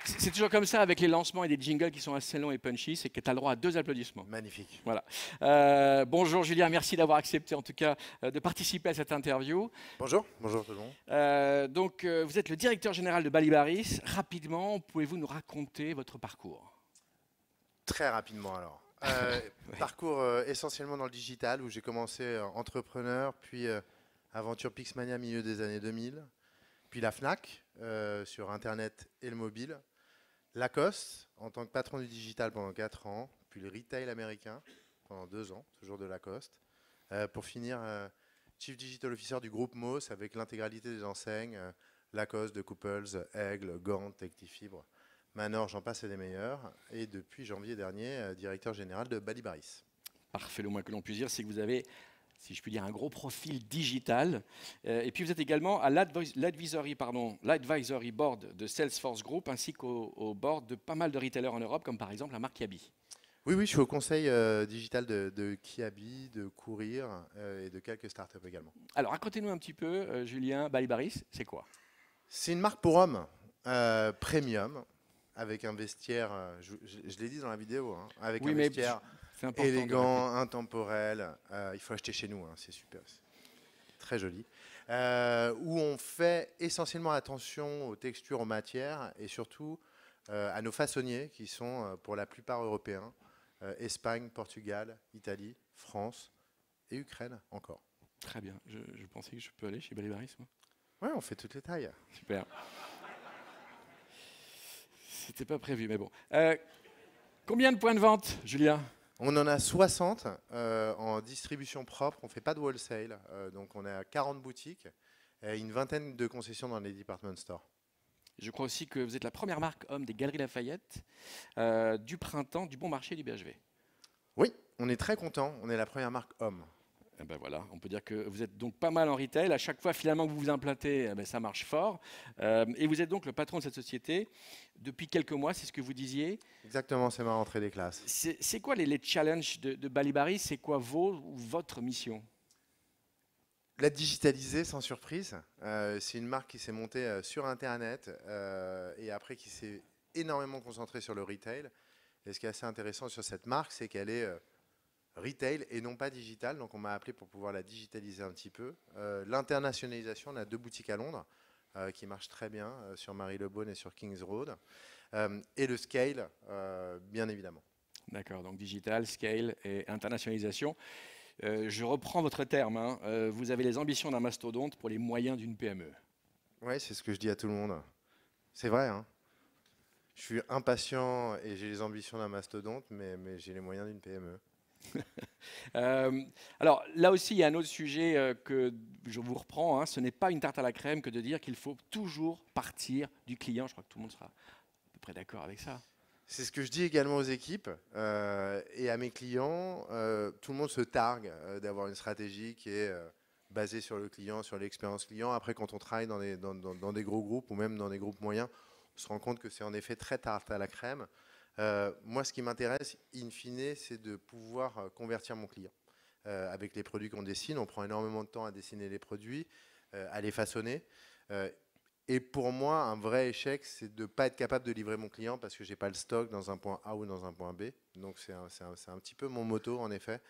C'est toujours comme ça avec les lancements et des jingles qui sont assez longs et punchy, c'est que tu as le droit à 2 applaudissements. Magnifique. Voilà. Bonjour Julien, merci d'avoir accepté en tout cas de participer à cette interview. Bonjour, bonjour tout le monde. Donc vous êtes le directeur général de Balibaris. Rapidement, pouvez-vous nous raconter votre parcours? Très rapidement alors. Parcours essentiellement dans le digital où j'ai commencé entrepreneur, puis aventure Pixmania milieu des années 2000, puis la Fnac sur Internet et le mobile, Lacoste en tant que patron du digital pendant 4 ans, puis le retail américain pendant 2 ans, toujours de Lacoste, pour finir Chief Digital Officer du groupe Moss avec l'intégralité des enseignes, Lacoste, De Couples, Aigle, Gant, Tectifibre, Manor, j'en passe et des meilleurs, et depuis janvier dernier, directeur général de Balibaris. Parfait, le moins que l'on puisse dire, c'est que vous avez, si je puis dire, un gros profil digital. Et puis vous êtes également à l'advisory board de Salesforce Group, ainsi qu'au board de pas mal de retailers en Europe, comme par exemple la marque Kiabi. Oui, je suis au conseil digital de Kiabi, de Courir et de quelques startups également. Alors racontez-nous un petit peu, Julien, Balibaris, c'est quoi? C'est une marque pour hommes, premium, avec un vestiaire, je l'ai dit dans la vidéo, hein, avec un vestiaire élégant, intemporel. Il faut acheter chez nous, hein, c'est super, très joli. Où on fait essentiellement attention aux textures, aux matières et surtout à nos façonniers qui sont pour la plupart européens, Espagne, Portugal, Italie, France et Ukraine encore. Très bien, je pensais que je peux aller chez Balibaris, moi. Ouais, on fait toutes les tailles. Super. C'était pas prévu, mais bon. Combien de points de vente, Julien? On en a 60 en distribution propre. On ne fait pas de wholesale. Donc on a 40 boutiques et une vingtaine de concessions dans les department stores. Je crois aussi que vous êtes la première marque homme des Galeries Lafayette, du printemps, du bon marché du BHV. Oui, on est très content. On est la première marque homme. Eh ben voilà, on peut dire que vous êtes donc pas mal en retail. À chaque fois, finalement, que vous vous implantez, eh ben, ça marche fort. Et vous êtes donc le patron de cette société depuis quelques mois, c'est ce que vous disiez. Exactement, c'est ma rentrée des classes. C'est quoi les challenges de Balibaris? C'est quoi votre mission? La digitaliser sans surprise. C'est une marque qui s'est montée sur Internet et après qui s'est énormément concentrée sur le retail. Et ce qui est assez intéressant sur cette marque, c'est qu'elle est retail et non pas digital, donc on m'a appelé pour pouvoir la digitaliser un petit peu. L'internationalisation, on a 2 boutiques à Londres qui marchent très bien sur Marylebone et sur Kings Road. Et le scale, bien évidemment. D'accord, donc digital, scale et internationalisation. Je reprends votre terme, hein. Vous avez les ambitions d'un mastodonte pour les moyens d'une PME. Oui, c'est ce que je dis à tout le monde. C'est vrai, hein. Je suis impatient et j'ai les ambitions d'un mastodonte, mais j'ai les moyens d'une PME. Alors là aussi, il y a un autre sujet que je vous reprends. Hein. Ce n'est pas une tarte à la crème que de dire qu'il faut toujours partir du client. Je crois que tout le monde sera à peu près d'accord avec ça. C'est ce que je dis également aux équipes et à mes clients. Tout le monde se targue d'avoir une stratégie qui est basée sur le client, sur l'expérience client. Après, quand on travaille dans des gros groupes ou même dans des groupes moyens, on se rend compte que c'est en effet très tarte à la crème. Moi, ce qui m'intéresse, in fine, c'est de pouvoir convertir mon client. Avec les produits qu'on dessine, on prend énormément de temps à dessiner les produits, à les façonner. Et pour moi, un vrai échec, c'est de ne pas être capable de livrer mon client parce que je n'ai pas le stock dans un point A ou dans un point B. Donc, c'est un petit peu mon motto, en effet.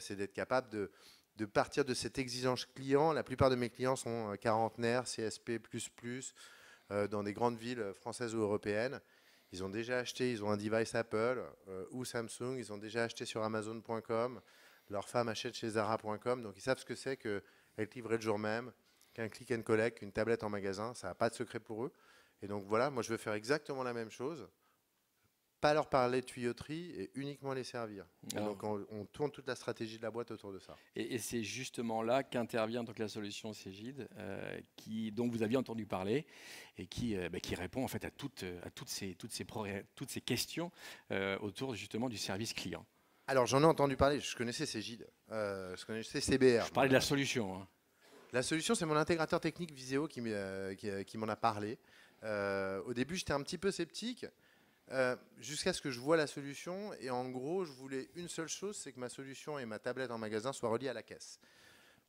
C'est d'être capable de partir de cette exigence client. La plupart de mes clients sont quarantenaires, CSP++, dans des grandes villes françaises ou européennes. Ils ont déjà acheté, ils ont un device Apple ou Samsung, ils ont déjà acheté sur Amazon.com, leur femme achète chez Zara.com, donc ils savent ce que c'est qu'être livré le jour même, qu'un click and collect, qu'une tablette en magasin, ça n'a pas de secret pour eux. Et donc voilà, moi je veux faire exactement la même chose, pas leur parler de tuyauterie et uniquement les servir. Donc on tourne toute la stratégie de la boîte autour de ça. Et c'est justement là qu'intervient donc la solution Cegid, dont vous aviez entendu parler et qui répond en fait à toutes ces questions autour justement du service client. Alors j'en ai entendu parler, je connaissais Cegid, je connaissais CBR. Je parlais de la solution. Hein. La solution, c'est mon intégrateur technique Viséo qui m'en a parlé. Au début, j'étais un petit peu sceptique. Jusqu'à ce que je vois la solution et en gros je voulais une seule chose, c'est que ma solution et ma tablette en magasin soient reliées à la caisse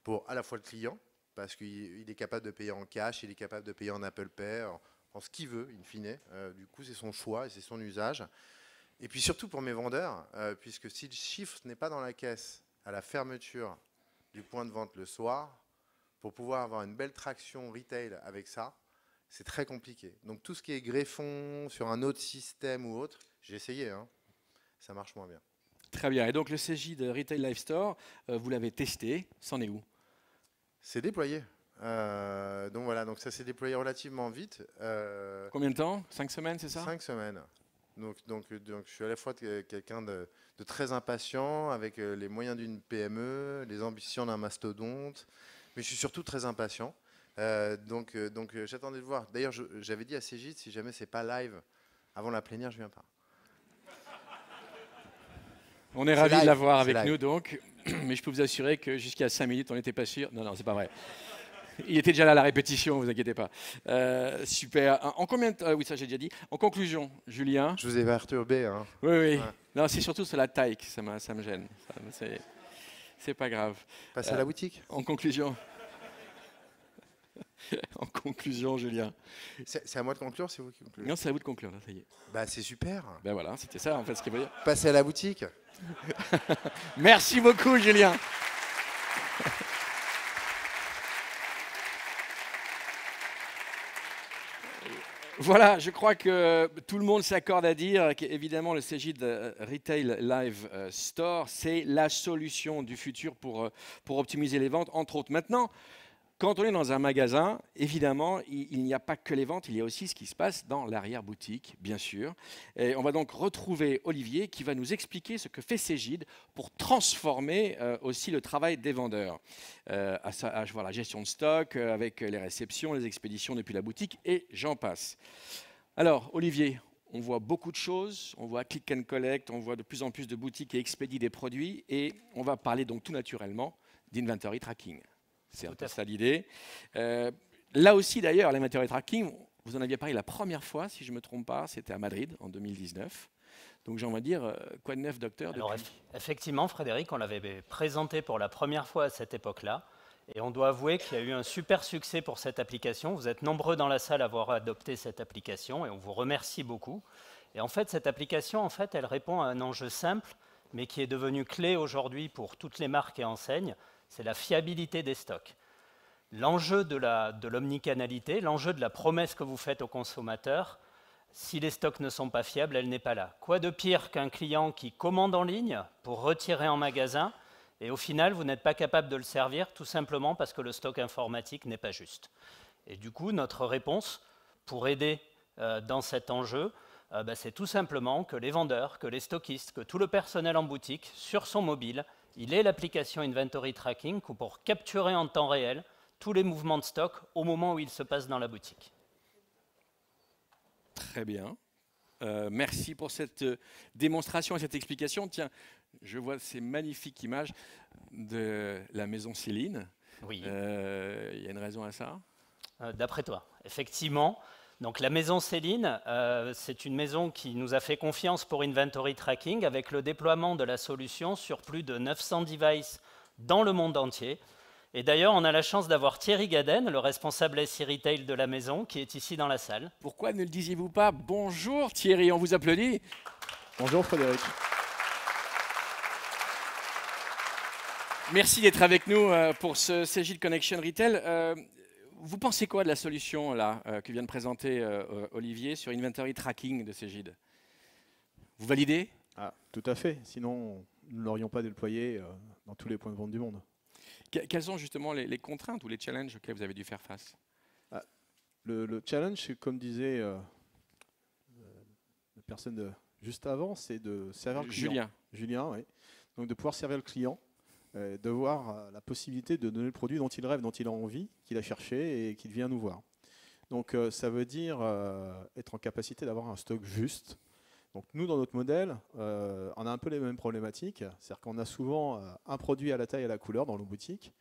pour à la fois le client parce qu'il est capable de payer en cash, il est capable de payer en Apple Pay, en ce qu'il veut in fine, du coup c'est son choix et c'est son usage, et puis surtout pour mes vendeurs puisque si le chiffre n'est pas dans la caisse à la fermeture du point de vente le soir, pour pouvoir avoir une belle traction retail avec ça, c'est très compliqué. Donc tout ce qui est greffon sur un autre système ou autre, j'ai essayé, hein, ça marche moins bien. Très bien. Et donc le Cegid Retail Live Store, vous l'avez testé, c'en est où? C'est déployé. Donc voilà, donc ça s'est déployé relativement vite. Combien de temps? 5 semaines, c'est ça? 5 semaines. Donc je suis à la fois quelqu'un de très impatient, avec les moyens d'une PME, les ambitions d'un mastodonte, mais je suis surtout très impatient. Donc j'attendais de voir. D'ailleurs, j'avais dit à Cegid, si jamais c'est pas live avant la plénière, je viens pas. On est ravis de l'avoir avec nous, donc. Mais je peux vous assurer que jusqu'à 5 minutes, on n'était pas sûr. Non, c'est pas vrai. Il était déjà là à la répétition, ne vous inquiétez pas. Super. En combien de temps? Oui, ça j'ai déjà dit. En conclusion, Julien. Je vous ai perturbé. Hein. Oui, oui. Ouais. Non, c'est surtout sur la taille que ça me gêne. C'est pas grave. Passez à la boutique. En conclusion. En conclusion, Julien. C'est à moi de conclure, c'est vous qui concluez? Non, c'est à vous de conclure, là, ça y est. Bah, c'est super. Ben voilà, c'était ça en fait ce qu'il veut dire. Passez à la boutique. Merci beaucoup, Julien. Voilà, je crois que tout le monde s'accorde à dire qu'évidemment le Cegid Retail Live Store, c'est la solution du futur pour optimiser les ventes, entre autres. Maintenant, quand on est dans un magasin, évidemment, il n'y a pas que les ventes, il y a aussi ce qui se passe dans l'arrière-boutique, bien sûr. Et on va donc retrouver Olivier qui va nous expliquer ce que fait Cegid pour transformer aussi le travail des vendeurs. À voir la gestion de stock, avec les réceptions, les expéditions depuis la boutique, et j'en passe. Alors, Olivier, on voit beaucoup de choses, on voit click and collect, on voit de plus en plus de boutiques qui expédient des produits, et on va parler donc tout naturellement d'inventory tracking. C'est un peu ça l'idée. Là aussi, d'ailleurs, l'inventory tracking, vous en aviez parlé la première fois, si je ne me trompe pas, c'était à Madrid en 2019. Donc j'ai envie de dire, quoi de neuf, docteur? Alors, effectivement, Frédéric, on l'avait présenté pour la première fois à cette époque-là. Et on doit avouer qu'il y a eu un super succès pour cette application. Vous êtes nombreux dans la salle à avoir adopté cette application et on vous remercie beaucoup. Et en fait, cette application, elle répond à un enjeu simple, mais qui est devenu clé aujourd'hui pour toutes les marques et enseignes. C'est la fiabilité des stocks. L'enjeu de l'omnicanalité, l'enjeu de la promesse que vous faites aux consommateurs, si les stocks ne sont pas fiables, elle n'est pas là. Quoi de pire qu'un client qui commande en ligne pour retirer en magasin et au final, vous n'êtes pas capable de le servir tout simplement parce que le stock informatique n'est pas juste. Et du coup, notre réponse pour aider dans cet enjeu, c'est tout simplement que les vendeurs, que les stockistes, que tout le personnel en boutique, sur son mobile, il est l'application Inventory Tracking pour capturer en temps réel tous les mouvements de stock au moment où ils se passent dans la boutique. Très bien. Merci pour cette démonstration et cette explication. Tiens, je vois ces magnifiques images de la maison Céline. Oui. Il y a une raison à ça? D'après toi, effectivement. Donc la maison Céline, c'est une maison qui nous a fait confiance pour Inventory Tracking avec le déploiement de la solution sur plus de 900 devices dans le monde entier. Et d'ailleurs, on a la chance d'avoir Thierry Gaden, le responsable SI Retail de la maison, qui est ici dans la salle. Pourquoi ne le disiez-vous pas? Bonjour Thierry, on vous applaudit. Bonjour Frédéric. Merci d'être avec nous pour ce Cegid Connection Retail. Vous pensez quoi de la solution là, que vient de présenter Olivier sur Inventory Tracking de Cegid? Vous validez? Tout à fait, sinon nous ne l'aurions pas déployé dans tous les points de vente du monde. Quelles sont justement les contraintes ou les challenges auxquels vous avez dû faire face? Le challenge, comme disait la personne juste avant, c'est de servir le client. Julien, oui. Donc de pouvoir servir le client, de voir la possibilité de donner le produit dont il rêve, dont il a envie, qu'il a cherché et qu'il vient nous voir. Donc ça veut dire être en capacité d'avoir un stock juste. Donc nous, dans notre modèle, on a un peu les mêmes problématiques. C'est-à-dire qu'on a souvent un produit à la taille et à la couleur dans nos boutiques.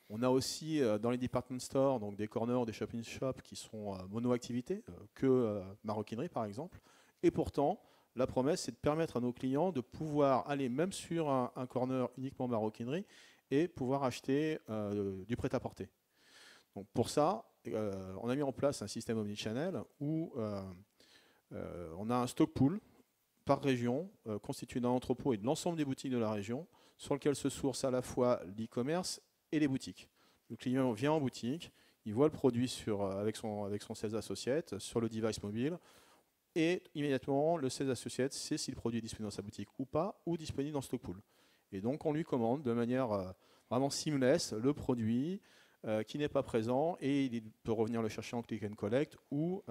On a aussi dans les department stores, donc des corners, des shopping shops qui sont mono-activités, que maroquinerie par exemple. Et pourtant, la promesse, c'est de permettre à nos clients de pouvoir aller même sur un corner uniquement maroquinerie et pouvoir acheter du prêt-à-porter. Donc pour ça, on a mis en place un système omnichannel où on a un stock pool par région, constitué d'un entrepôt et de l'ensemble des boutiques de la région, sur lequel se source à la fois l'e-commerce et les boutiques. Le client vient en boutique, il voit le produit avec son sales associate sur le device mobile, et immédiatement, le sales associate sait si le produit est disponible dans sa boutique ou pas, ou disponible dans Stockpool. Et donc, on lui commande de manière vraiment seamless le produit qui n'est pas présent, et il peut revenir le chercher en click and collect ou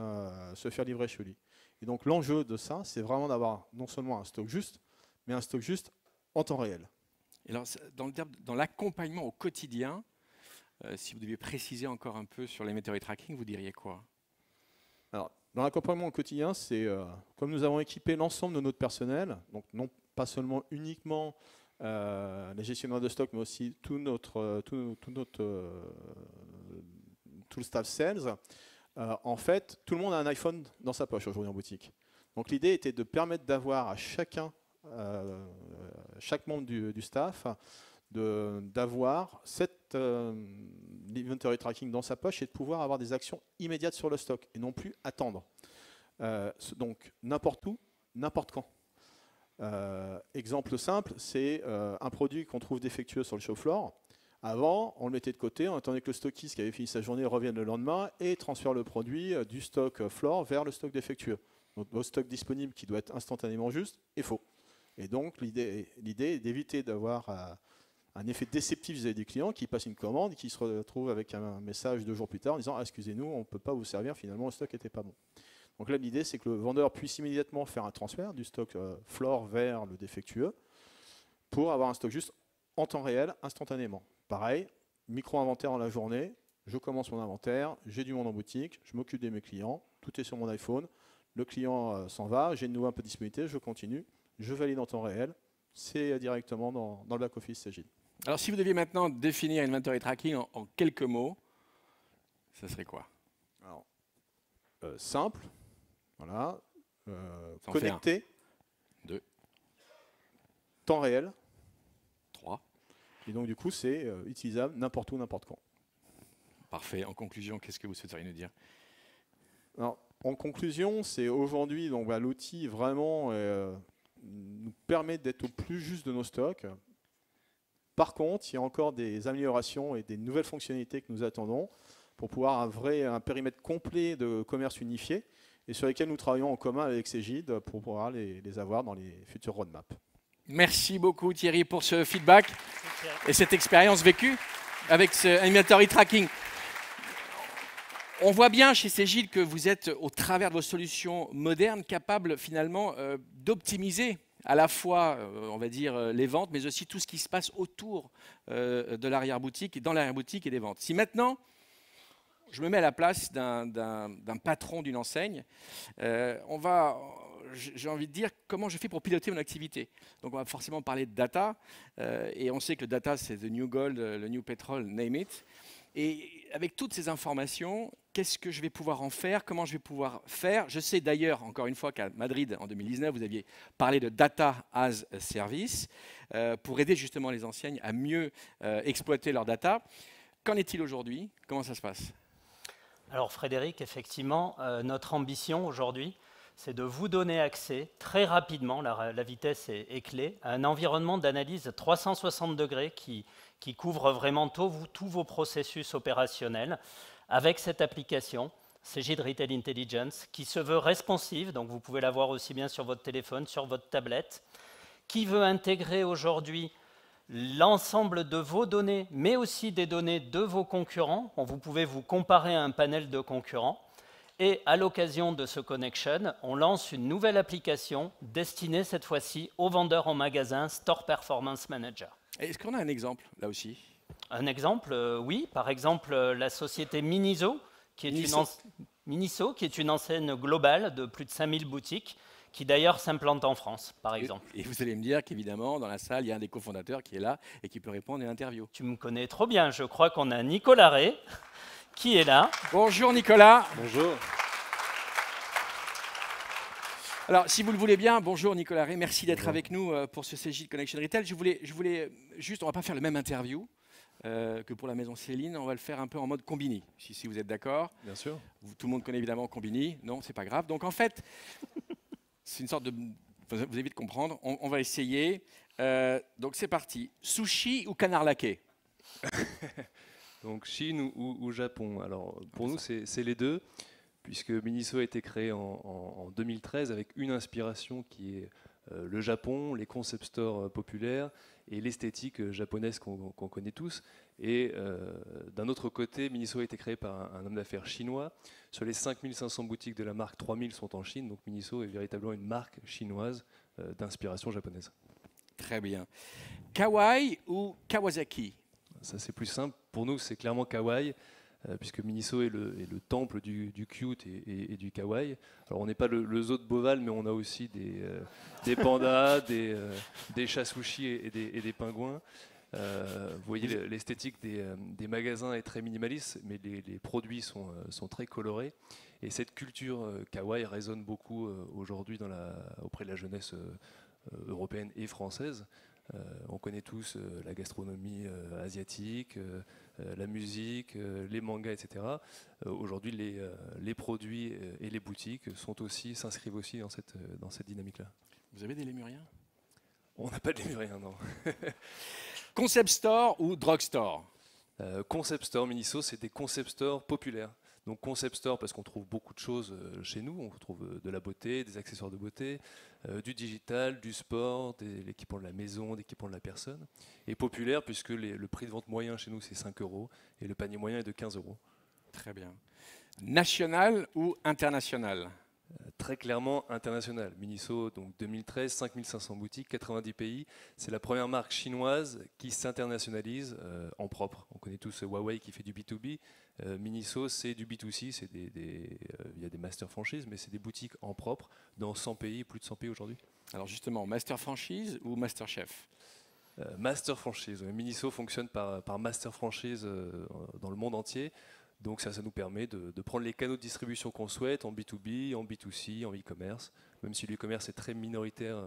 se faire livrer chez lui. Et donc, l'enjeu de ça, c'est vraiment d'avoir non seulement un stock juste, mais un stock juste en temps réel. Et alors, dans l'accompagnement au quotidien, si vous deviez préciser encore un peu sur l'inventory tracking, vous diriez quoi? Alors, dans l'accompagnement au quotidien, c'est comme nous avons équipé l'ensemble de notre personnel, donc non pas seulement uniquement les gestionnaires de stock, mais aussi tout le staff sales. En fait, tout le monde a un iPhone dans sa poche aujourd'hui en boutique. Donc l'idée était de permettre d'avoir à chaque membre du staff d'avoir cet inventory tracking dans sa poche et de pouvoir avoir des actions immédiates sur le stock et non plus attendre. Donc n'importe où, n'importe quand. Exemple simple, c'est un produit qu'on trouve défectueux sur le show floor. Avant, on le mettait de côté, on attendait que le stockiste qui avait fini sa journée revienne le lendemain et transfère le produit du stock floor vers le stock défectueux. Donc votre stock disponible qui doit être instantanément juste est faux. Et donc l'idée est d'éviter d'avoir un effet déceptif vis-à-vis des clients qui passent une commande et qui se retrouvent avec un message 2 jours plus tard en disant « excusez-nous, on ne peut pas vous servir, finalement le stock n'était pas bon ». Donc là, l'idée, c'est que le vendeur puisse immédiatement faire un transfert du stock floor vers le défectueux pour avoir un stock juste en temps réel, instantanément. Pareil, micro-inventaire dans la journée, je commence mon inventaire, j'ai du monde en boutique, je m'occupe de mes clients, tout est sur mon iPhone, le client s'en va, j'ai de nouveau un peu de disponibilité, je continue, je valide en temps réel, c'est directement dans le back-office Cegid. Alors si vous deviez maintenant définir inventory tracking en quelques mots, ça serait quoi? Alors, simple, voilà, connecté, 2, temps réel, 3. Et donc du coup, c'est utilisable n'importe où, n'importe quand. Parfait. En conclusion, qu'est-ce que vous souhaiteriez nous dire? Alors, en conclusion, c'est aujourd'hui, donc l'outil vraiment nous permet d'être au plus juste de nos stocks. Par contre, il y a encore des améliorations et des nouvelles fonctionnalités que nous attendons pour pouvoir un périmètre complet de commerce unifié et sur lesquels nous travaillons en commun avec Cegid pour pouvoir les avoir dans les futurs roadmaps. Merci beaucoup Thierry pour ce feedback et cette expérience vécue avec ce inventory tracking. On voit bien chez Cegid que vous êtes, au travers de vos solutions modernes, capables finalement d'optimiser à la fois, on va dire, les ventes, mais aussi tout ce qui se passe autour de l'arrière-boutique, dans l'arrière-boutique et des ventes. Si maintenant, je me mets à la place d'un patron d'une enseigne, j'ai envie de dire comment je fais pour piloter mon activité. Donc on va forcément parler de data, et on sait que le data c'est the new gold, le new petrol, name it. Et avec toutes ces informations, qu'est-ce que je vais pouvoir en faire? Comment je vais pouvoir faire? Je sais d'ailleurs, encore une fois, qu'à Madrid, en 2019, vous aviez parlé de Data as a Service pour aider justement les enseignes à mieux exploiter leur data. Qu'en est-il aujourd'hui? Comment ça se passe? Alors Frédéric, effectivement, notre ambition aujourd'hui, c'est de vous donner accès très rapidement, la vitesse est clé, à un environnement d'analyse 360 degrés qui couvre vraiment tous vos processus opérationnels avec cette application Cegid Retail Intelligence qui se veut responsive, donc vous pouvez la voir aussi bien sur votre téléphone, sur votre tablette, qui veut intégrer aujourd'hui l'ensemble de vos données, mais aussi des données de vos concurrents. Vous pouvez vous comparer à un panel de concurrents. Et à l'occasion de ce connection, on lance une nouvelle application destinée cette fois-ci aux vendeurs en magasin Store Performance Manager. Est-ce qu'on a un exemple là aussi? Un exemple, oui. Par exemple, la société Miniso, qui est une enseigne globale de plus de 5000 boutiques, qui d'ailleurs s'implante en France, par exemple. Et vous allez me dire qu'évidemment, dans la salle, il y a un des cofondateurs qui est là et qui peut répondre à l'interview. Tu me connais trop bien. Je crois qu'on a Nicolas Ray qui est là. Bonjour Nicolas. Bonjour. Alors, si vous le voulez bien, bonjour Nicolas Ray, merci d'être avec nous pour ce Cegid Connection Retail. Je voulais juste, on ne va pas faire le même interview que pour la maison Céline, on va le faire un peu en mode Combini, si vous êtes d'accord. Bien sûr. Tout le monde connaît évidemment Combini, non, c'est pas grave. Donc en fait, c'est une sorte de... Vous allez vite comprendre, on va essayer. Donc c'est parti. Sushi ou canard laqué? Donc Chine ou Japon. Alors pour nous c'est les deux. puisque Miniso a été créé en 2013 avec une inspiration qui est le Japon, les concept stores populaires et l'esthétique japonaise qu'on connaît tous. Et d'un autre côté, Miniso a été créé par un homme d'affaires chinois. Sur les 5500 boutiques de la marque, 3000 sont en Chine, donc Miniso est véritablement une marque chinoise d'inspiration japonaise. Très bien. Kawaii ou Kawasaki? Ça, c'est plus simple. Pour nous, c'est clairement Kawaii, puisque Miniso est le temple du cute et du kawaii. Alors, on n'est pas le zoo de Beauval, mais on a aussi des pandas, des chats sushis et des pingouins. Vous voyez, l'esthétique des magasins est très minimaliste, mais les produits sont très colorés. Et cette culture kawaii résonne beaucoup aujourd'hui auprès de la jeunesse européenne et française. On connaît tous la gastronomie asiatique, la musique, les mangas, etc. Aujourd'hui, les produits et les boutiques s'inscrivent aussi dans cette dynamique-là. Vous avez des lémuriens? On n'a pas de lémuriens, non. Concept store ou drugstore? Concept store, Miniso, c'est des concept stores populaires. Donc concept store parce qu'on trouve beaucoup de choses chez nous, on trouve de la beauté, des accessoires de beauté, du digital, du sport, de l'équipement de la maison, de l'équipement de la personne. Et populaire puisque le prix de vente moyen chez nous c'est 5 € et le panier moyen est de 15 €. Très bien. National ou international? Très clairement international. Miniso, donc 2013, 5500 boutiques, 90 pays. C'est la première marque chinoise qui s'internationalise en propre. On connaît tous Huawei qui fait du B2B. Miniso, c'est du B2C. Il y a des master franchises, mais c'est des boutiques en propre dans 100 pays, plus de 100 pays aujourd'hui. Alors justement, master franchise ou master chef? Master franchise. Miniso fonctionne par master franchise dans le monde entier. Donc ça nous permet de prendre les canaux de distribution qu'on souhaite en B2B, en B2C, en e-commerce, même si l'e-commerce est très minoritaire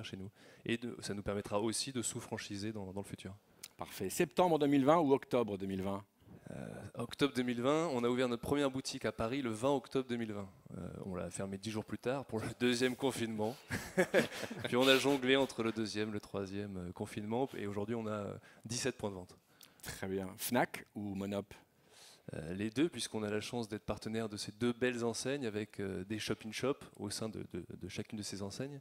chez nous. Et ça nous permettra aussi de sous-franchiser dans le futur. Parfait. Septembre 2020 ou octobre 2020? Octobre 2020, on a ouvert notre première boutique à Paris le 20 octobre 2020. On l'a fermée 10 jours plus tard pour le deuxième confinement. Puis on a jonglé entre le deuxième et le troisième confinement. Et aujourd'hui, on a 17 points de vente. Très bien. Fnac ou Monop? Les deux, puisqu'on a la chance d'être partenaire de ces deux belles enseignes avec des shop-in-shop au sein de chacune de ces enseignes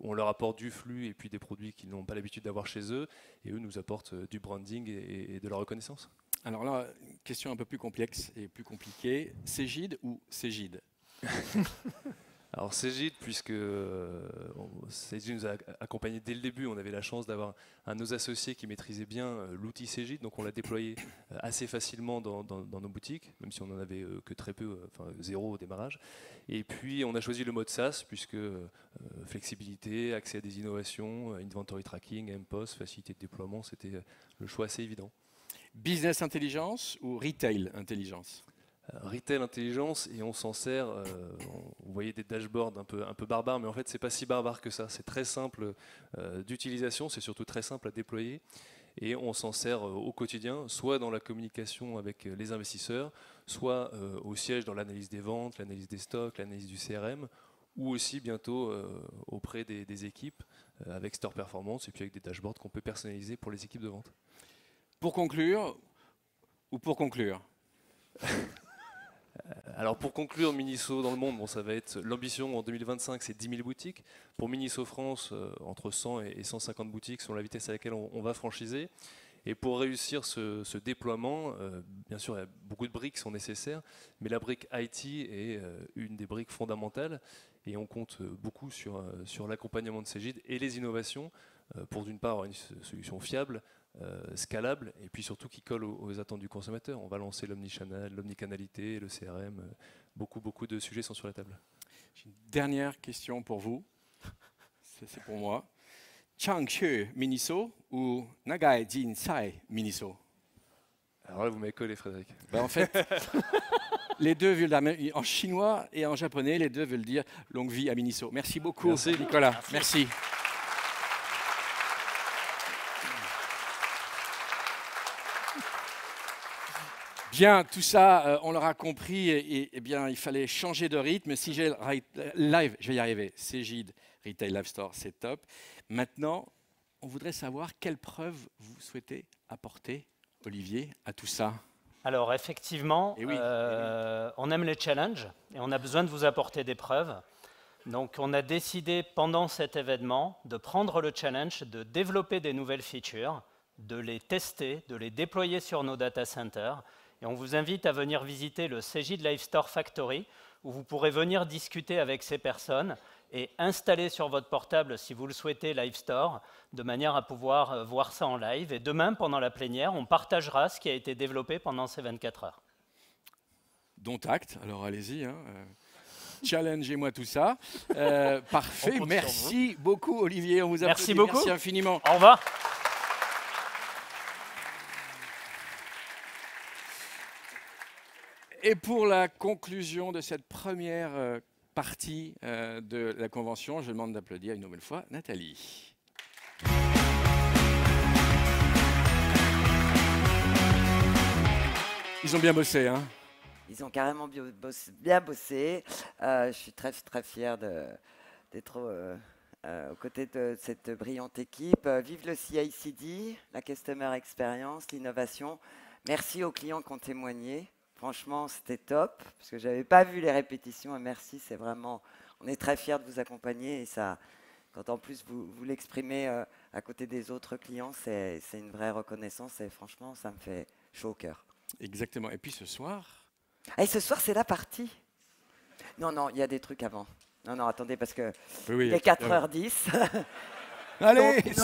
on leur apporte du flux et puis des produits qu'ils n'ont pas l'habitude d'avoir chez eux et eux nous apportent du branding et de la reconnaissance. Alors là, une question un peu plus complexe et plus compliquée. Cégide ou Cégide? Alors Cégide, puisque Cégide nous a accompagnés dès le début, on avait la chance d'avoir un de nos associés qui maîtrisait bien l'outil Cégide, donc on l'a déployé assez facilement dans nos boutiques, même si on n'en avait que très peu, enfin 0 au démarrage. Et puis on a choisi le mode SaaS, puisque flexibilité, accès à des innovations, inventory tracking, MPOS, facilité de déploiement, c'était le choix assez évident. Business intelligence ou retail intelligence? Retail intelligence, et on s'en sert, vous voyez des dashboards un peu barbares, mais en fait c'est pas si barbare que ça, c'est très simple d'utilisation, c'est surtout très simple à déployer, et on s'en sert au quotidien, soit dans la communication avec les investisseurs, soit au siège dans l'analyse des ventes, l'analyse des stocks, l'analyse du CRM, ou aussi bientôt auprès des équipes avec Store Performance, et puis avec des dashboards qu'on peut personnaliser pour les équipes de vente. Pour conclure, ou pour conclure? Alors pour conclure, Miniso dans le monde, ça va être l'ambition en 2025, c'est 10 000 boutiques. Pour Miniso France, entre 100 et 150 boutiques selon la vitesse à laquelle on va franchiser. Et pour réussir ce déploiement, bien sûr, il y a beaucoup de briques qui sont nécessaires, mais la brique IT est une des briques fondamentales. Et on compte beaucoup sur l'accompagnement de Cégide et les innovations pour d'une part avoir une solution fiable, scalable et puis surtout qui colle aux attentes du consommateur. On va lancer l'omnichannel, l'omnicanalité, le CRM, beaucoup de sujets sont sur la table. J'ai une dernière question pour vous, c'est pour moi. Changshu Miniso ou Nagai Jinsai Miniso? Alors là vous m'avez collé Frédéric. En fait, les deux veulent, en chinois et en japonais, les deux veulent dire longue vie à Miniso. Merci beaucoup Merci. Nicolas, merci. Bien, tout ça, on l'aura compris, et bien, il fallait changer de rythme. Cégide Live, je vais y arriver. Cégide Retail Live Store, c'est top. Maintenant, on voudrait savoir quelle preuve vous souhaitez apporter, Olivier, à tout ça. Alors effectivement, Eh oui, on aime les challenges et on a besoin de vous apporter des preuves. Donc on a décidé pendant cet événement de prendre le challenge, de développer des nouvelles features, de les tester, de les déployer sur nos data centers. Et on vous invite à venir visiter le Cegid Live Store Factory, où vous pourrez venir discuter avec ces personnes et installer sur votre portable, si vous le souhaitez, Live Store, de manière à pouvoir voir ça en live. Et demain, pendant la plénière, on partagera ce qui a été développé pendant ces 24 heures. Dont acte, alors allez-y. Hein, challengez-moi tout ça. Parfait, merci beaucoup Olivier, on vous applaudit. Merci beaucoup. Merci infiniment. Au revoir. Et pour la conclusion de cette première partie de la convention, je demande d'applaudir une nouvelle fois Nathalie. Ils ont bien bossé, hein? Ils ont carrément bien bossé. Je suis très, très fier d'être aux côtés de cette brillante équipe. Vive le CI/CD, la Customer Experience, l'innovation. Merci aux clients qui ont témoigné. Franchement, c'était top, parce que je n'avais pas vu les répétitions. Et merci, c'est vraiment... On est très fiers de vous accompagner. Et ça, quand en plus vous l'exprimez à côté des autres clients, c'est une vraie reconnaissance. Et franchement, ça me fait chaud au cœur. Exactement. Et puis ce soir... Et ce soir, c'est la partie. Non, non, il y a des trucs avant. Non, non, attendez, parce que oui, il est 4h10. Allez, donc,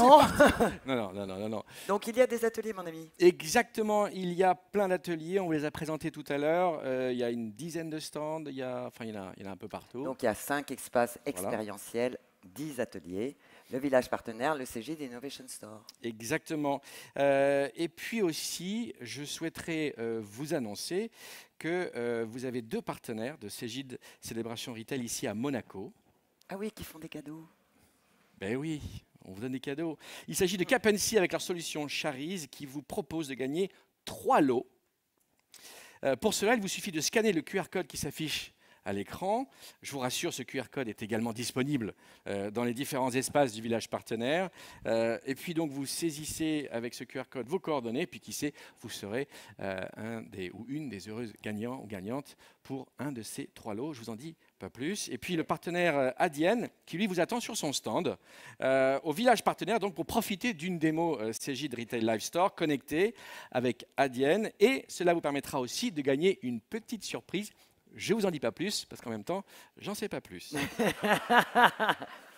non. Non. Donc il y a des ateliers, mon ami. Exactement, il y a plein d'ateliers, on vous les a présentés tout à l'heure. Il y a une dizaine de stands, il y en a un peu partout. Donc il y a 5 espaces expérientiels, 10 ateliers. Le village partenaire, le Cegid Innovation Store. Exactement. Et puis aussi, je souhaiterais vous annoncer que vous avez 2 partenaires de Cegid Célébration Retail ici à Monaco. Ah oui, qui font des cadeaux. Ben oui, on vous donne des cadeaux. Il s'agit de Capency avec leur solution Charise qui vous propose de gagner 3 lots. Pour cela, il vous suffit de scanner le QR code qui s'affiche à l'écran. Je vous rassure, ce QR code est également disponible dans les différents espaces du village partenaire. Et puis donc vous saisissez avec ce QR code vos coordonnées, puis qui sait, vous serez une des heureuses gagnants ou gagnantes pour un de ces 3 lots. Je vous en dis pas plus. Et puis le partenaire Adyen, qui lui vous attend sur son stand au village partenaire, donc pour profiter d'une démo Cegid Retail Live Store connectée avec Adyen. Et cela vous permettra aussi de gagner une petite surprise. Je ne vous en dis pas plus, parce qu'en même temps, j'en sais pas plus.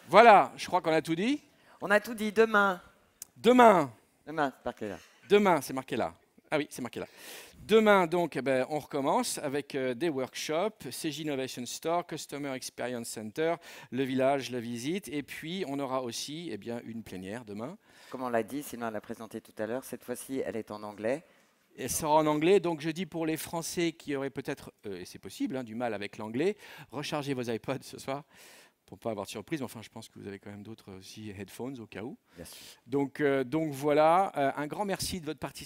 Voilà, je crois qu'on a tout dit. On a tout dit. Demain. Demain, c'est marqué là. Demain, c'est marqué là. Ah oui, c'est marqué là. Demain, donc, on recommence avec des workshops, Cegid Innovation Store, Customer Experience Center, le village, la visite. Et puis, on aura aussi une plénière demain. Comme on l'a dit, Sylvain l'a présenté tout à l'heure, cette fois-ci, elle est en anglais. Elle sera en anglais, donc je dis pour les Français qui auraient peut-être, et c'est possible, du mal avec l'anglais, rechargez vos iPods ce soir pour ne pas avoir de surprise. Enfin, je pense que vous avez quand même d'autres aussi headphones au cas où. Donc voilà, un grand merci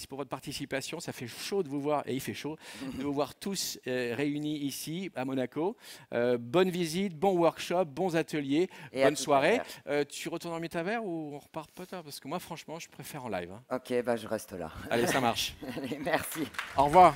pour votre participation. Ça fait chaud de vous voir, et il fait chaud, de vous voir tous réunis ici à Monaco. Bonne visite, bon workshop, bons ateliers, Et bonne soirée. Tu retournes en métavers ou on repart pas tard? Parce que moi, franchement, je préfère en live. Ok, bah je reste là. Allez, ça marche. Allez, merci. Au revoir.